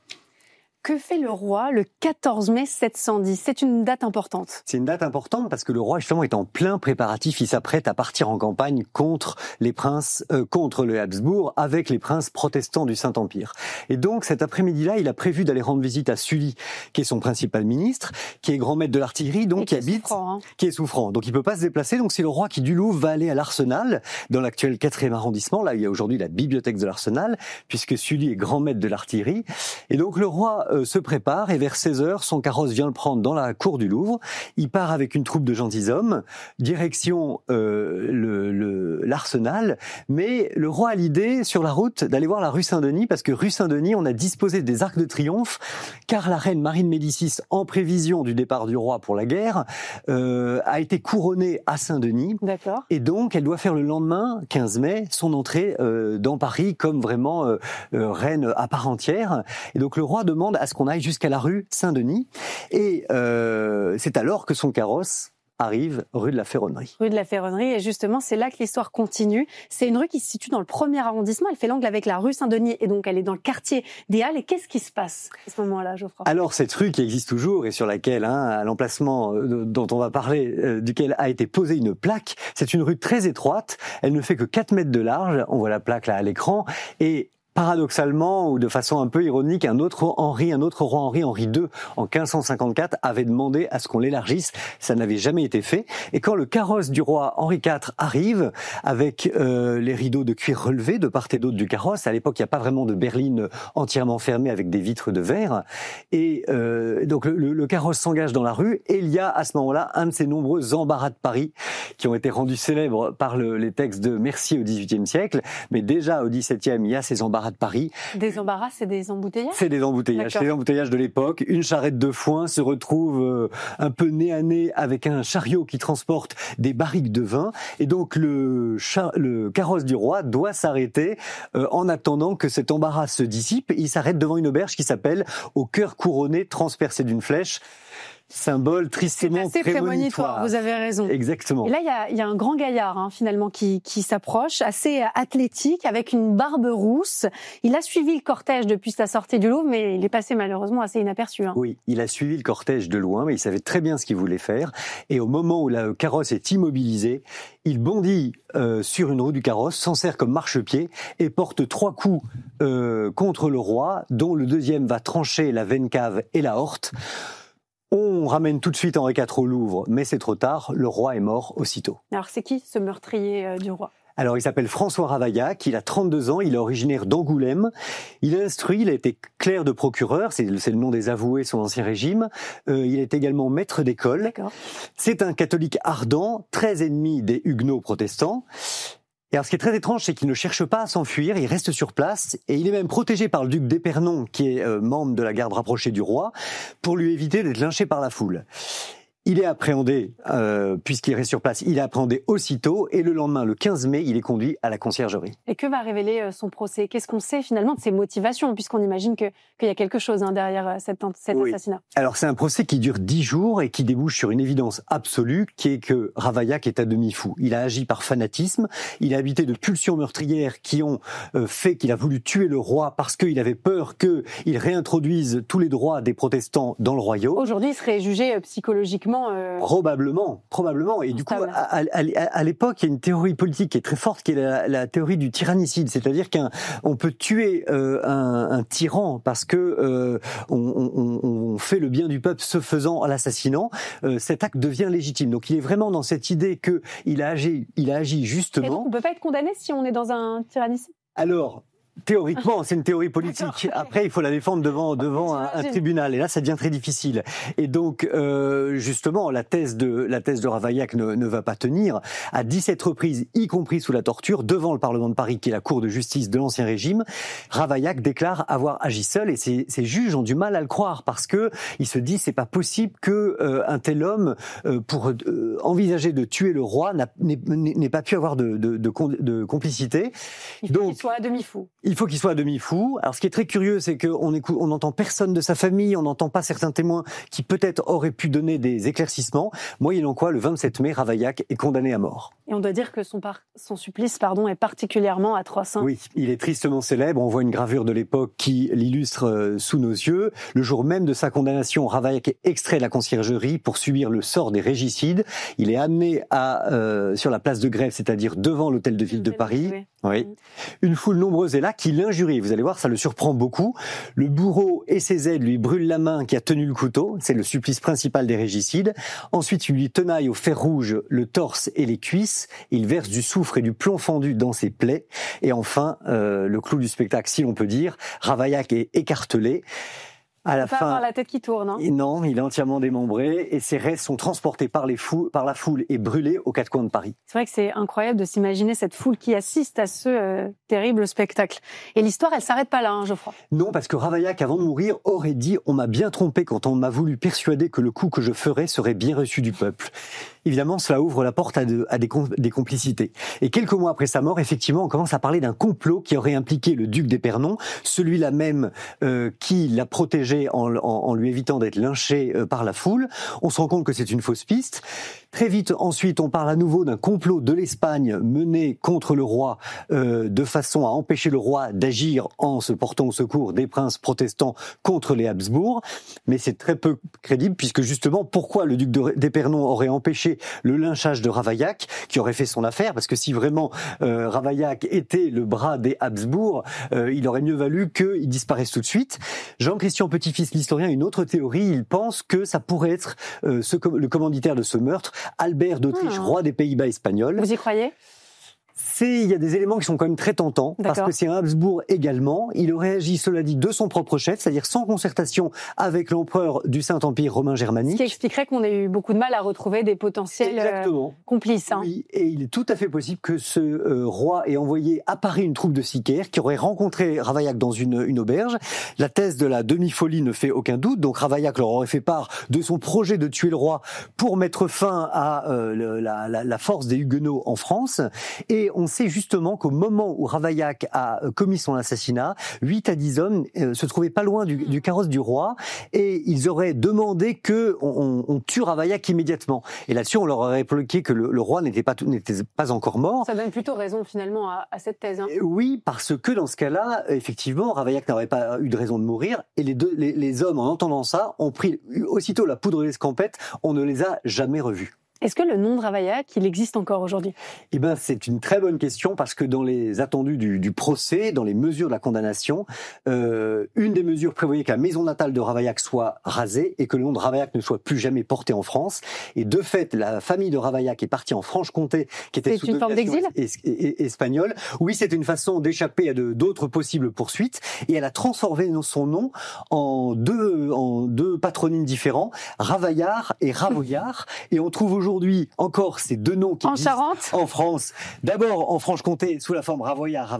Que fait le roi le 14 mai 710 ? C'est une date importante. C'est une date importante parce que le roi justement est en plein préparatif. Il s'apprête à partir en campagne contre les princes, contre le Habsbourg, avec les princes protestants du Saint-Empire. Et donc cet après-midi-là, il a prévu d'aller rendre visite à Sully, qui est son principal ministre, qui est grand maître de l'artillerie, donc qui habite, qui est souffrant. Donc il peut pas se déplacer. Donc c'est le roi qui du Louvre va aller à l'Arsenal, dans l'actuel 4e arrondissement. Là, il y a aujourd'hui la bibliothèque de l'Arsenal, puisque Sully est grand maître de l'artillerie. Et donc le roi se prépare et vers 16h, son carrosse vient le prendre dans la cour du Louvre. Il part avec une troupe de gentilshommes, direction l'Arsenal, mais le roi a l'idée sur la route d'aller voir la rue Saint-Denis, parce que rue Saint-Denis, on a disposé des arcs de triomphe, car la reine Marie de Médicis, en prévision du départ du roi pour la guerre, a été couronnée à Saint-Denis. D'accord. Et donc, elle doit faire le lendemain, 15 mai, son entrée dans Paris comme vraiment reine à part entière. Et donc, le roi demande à ce qu'on aille jusqu'à la rue Saint-Denis. Et c'est alors que son carrosse arrive rue de la Ferronnerie. Rue de la Ferronnerie, et justement, c'est là que l'histoire continue. C'est une rue qui se situe dans le 1er arrondissement, elle fait l'angle avec la rue Saint-Denis, et donc elle est dans le quartier des Halles. Et qu'est-ce qui se passe à ce moment-là, Geoffroy ? Alors, cette rue qui existe toujours, et sur laquelle, à l'emplacement dont on va parler, duquel a été posée une plaque, c'est une rue très étroite, elle ne fait que 4 mètres de large, on voit la plaque là à l'écran, et paradoxalement, ou de façon un peu ironique, un autre roi Henri II, en 1554, avait demandé à ce qu'on l'élargisse. Ça n'avait jamais été fait. Et quand le carrosse du roi Henri IV arrive, avec les rideaux de cuir relevés de part et d'autre du carrosse, à l'époque, il n'y a pas vraiment de berline entièrement fermée avec des vitres de verre. Et donc, le carrosse s'engage dans la rue, et il y a à ce moment-là un de ces nombreux embarras de Paris qui ont été rendus célèbres par les textes de Mercier au XVIIIe siècle. Mais déjà au XVIIe, il y a ces embarras de Paris. Des embarras, c'est des embouteillages ? C'est des embouteillages. C'est des embouteillages de l'époque. Une charrette de foin se retrouve un peu nez à nez avec un chariot qui transporte des barriques de vin. Et donc le carrosse du roi doit s'arrêter en attendant que cet embarras se dissipe. Il s'arrête devant une auberge qui s'appelle « Au cœur couronné transpercé d'une flèche ». Symbole tristement prémonitoire. Vous avez raison. Exactement. Et là, il y a un grand gaillard, finalement, qui s'approche, assez athlétique, avec une barbe rousse. Il a suivi le cortège depuis sa sortie du Louvre, mais il est passé malheureusement assez inaperçu. Oui, il a suivi le cortège de loin, mais il savait très bien ce qu'il voulait faire. Et au moment où le carrosse est immobilisé, il bondit sur une roue du carrosse, s'en sert comme marchepied et porte 3 coups contre le roi, dont le deuxième va trancher la veine cave et la horte. On ramène tout de suite Henri IV au Louvre, mais c'est trop tard, le roi est mort aussitôt. Alors c'est qui ce meurtrier du roi ? Alors il s'appelle François Ravaillac, il a 32 ans, il est originaire d'Angoulême. Il est instruit, il a été clerc de procureur, c'est le nom des avoués sous l'Ancien Régime. Il est également maître d'école. D'accord. C'est un catholique ardent, très ennemi des huguenots protestants. Et alors, ce qui est très étrange, c'est qu'il ne cherche pas à s'enfuir, il reste sur place, et il est même protégé par le duc d'Épernon, qui est membre de la garde rapprochée du roi, pour lui éviter d'être lynché par la foule. Il est appréhendé, puisqu'il reste sur place, il est appréhendé aussitôt, et le lendemain, le 15 mai, il est conduit à la conciergerie. Et que va révéler son procès ? Qu'est-ce qu'on sait finalement de ses motivations, puisqu'on imagine qu'il y a quelque chose derrière cet assassinat ? Alors c'est un procès qui dure 10 jours et qui débouche sur une évidence absolue, qui est que Ravaillac est à demi fou. Il a agi par fanatisme, il a habité de pulsions meurtrières qui ont fait qu'il a voulu tuer le roi parce qu'il avait peur qu'il réintroduise tous les droits des protestants dans le royaume. Aujourd'hui, il serait jugé psychologiquement Probablement. Et du coup, à l'époque, il y a une théorie politique qui est très forte, qui est la théorie du tyrannicide. C'est-à-dire qu'on peut tuer un tyran parce que on fait le bien du peuple se faisant en l'assassinant. Cet acte devient légitime. Donc, il est vraiment dans cette idée qu'il a agi justement. Et donc, on peut pas être condamné si on est dans un tyrannicide ? Alors, Théoriquement, c'est une théorie politique. Après, il faut la défendre devant un tribunal. Et là, ça devient très difficile. Et donc, justement, la thèse de Ravaillac ne va pas tenir. À 17 reprises, y compris sous la torture, devant le Parlement de Paris, qui est la cour de justice de l'Ancien Régime, Ravaillac déclare avoir agi seul. Et ces juges ont du mal à le croire parce que ils se disent c'est pas possible que un tel homme, pour envisager de tuer le roi, n'ait pas pu avoir de complicité. Il faut qu'il soit à demi-fou. Il faut qu'il soit à demi-fou. Alors, ce qui est très curieux, c'est qu'on n'entend personne de sa famille, on n'entend pas certains témoins qui peut-être auraient pu donner des éclaircissements. Moyennant quoi, le 27 mai, Ravaillac est condamné à mort. Et on doit dire que son supplice, est particulièrement atroce. Oui, il est tristement célèbre. On voit une gravure de l'époque qui l'illustre sous nos yeux. Le jour même de sa condamnation, Ravaillac est extrait de la conciergerie pour subir le sort des régicides. Il est amené sur la place de Grève, c'est-à-dire devant l'hôtel de ville de Paris. Oui. Une foule nombreuse est là qui l'injurie. Vous allez voir, ça le surprend beaucoup. Le bourreau et ses aides lui brûlent la main qui a tenu le couteau. C'est le supplice principal des régicides. Ensuite, il lui tenaille au fer rouge le torse et les cuisses. Il verse du soufre et du plomb fendu dans ses plaies. Et enfin, le clou du spectacle, si l'on peut dire, Ravaillac est écartelé. À la fin, pas avoir la tête qui tourne. Non, il est entièrement démembré et ses restes sont transportés par la foule et brûlés aux quatre coins de Paris. C'est vrai que c'est incroyable de s'imaginer cette foule qui assiste à ce terrible spectacle. Et l'histoire, elle s'arrête pas là, Geoffroy. Non, parce que Ravaillac, avant de mourir, aurait dit « On m'a bien trompé quand on m'a voulu persuader que le coup que je ferais serait bien reçu du peuple ». Évidemment, cela ouvre la porte à des complicités. Et quelques mois après sa mort, effectivement, on commence à parler d'un complot qui aurait impliqué le duc d'Épernon, celui-là même qui l'a protégé en lui évitant d'être lynché par la foule. On se rend compte que c'est une fausse piste. Très vite, ensuite, on parle à nouveau d'un complot de l'Espagne mené contre le roi de façon à empêcher le roi d'agir en se portant au secours des princes protestants contre les Habsbourg. Mais c'est très peu crédible puisque justement, pourquoi le duc d'Épernon aurait empêché le lynchage de Ravaillac, qui aurait fait son affaire, parce que si vraiment Ravaillac était le bras des Habsbourg, il aurait mieux valu qu'il disparaisse tout de suite. Jean-Christian Petit-Fils, l'historien, a une autre théorie. Il pense que ça pourrait être le commanditaire de ce meurtre, Albert d'Autriche, roi des Pays-Bas espagnols. Vous y croyez ? Il y a des éléments qui sont quand même très tentants, parce que c'est un Habsbourg également. Il aurait agi, cela dit, de son propre chef, c'est-à-dire sans concertation avec l'empereur du Saint-Empire romain germanique. Ce qui expliquerait qu'on ait eu beaucoup de mal à retrouver des potentiels complices. Oui, et il est tout à fait possible que ce roi ait envoyé à Paris une troupe de sicaires qui aurait rencontré Ravaillac dans une auberge. La thèse de la demi-folie ne fait aucun doute, donc Ravaillac leur aurait fait part de son projet de tuer le roi pour mettre fin à la force des Huguenots en France. Et on sait justement qu'au moment où Ravaillac a commis son assassinat, 8 à 10 hommes se trouvaient pas loin du carrosse du roi et ils auraient demandé qu'on tue Ravaillac immédiatement. Et là-dessus, on leur aurait répliqué que le roi n'était pas encore mort. Ça donne plutôt raison finalement à cette thèse. Oui, parce que dans ce cas-là, effectivement, Ravaillac n'aurait pas eu de raison de mourir et les hommes, en entendant ça, ont pris aussitôt la poudre de l'escampette, on ne les a jamais revus. Est-ce que le nom de Ravaillac, il existe encore aujourd'hui ? Eh ben, c'est une très bonne question parce que dans les attendus du procès, dans les mesures de la condamnation, une des mesures prévoyait que la maison natale de Ravaillac soit rasée et que le nom de Ravaillac ne soit plus jamais porté en France. Et de fait, la famille de Ravaillac est partie en Franche-Comté, qui était sous une forme d'exil espagnole. Oui, c'est une façon d'échapper à d'autres possibles poursuites. Et elle a transformé son nom en deux patronymes différents, Ravaillard et Ravoyard. Et on trouve aujourd'hui encore ces deux noms qui existent Charente, en France. D'abord en Franche-Comté sous la forme Ravoyard,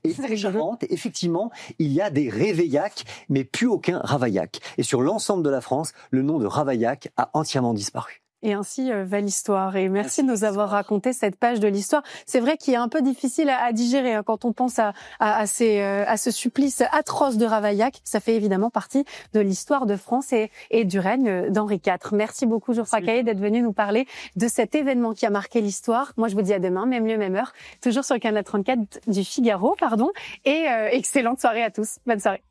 et en Charente, effectivement, il y a des Réveillac, mais plus aucun Ravaillac. Et sur l'ensemble de la France, le nom de Ravaillac a entièrement disparu. Et ainsi va l'histoire. Et merci de nous avoir raconté cette page de l'histoire. C'est vrai qu'il est un peu difficile à digérer quand on pense à ce supplice atroce de Ravaillac. Ça fait évidemment partie de l'histoire de France et du règne d'Henri IV. Merci beaucoup, Geoffroy Caillé, d'être venu nous parler de cet événement qui a marqué l'histoire. Moi, je vous dis à demain, même lieu, même heure, toujours sur le canal 34 du Figaro, et excellente soirée à tous. Bonne soirée.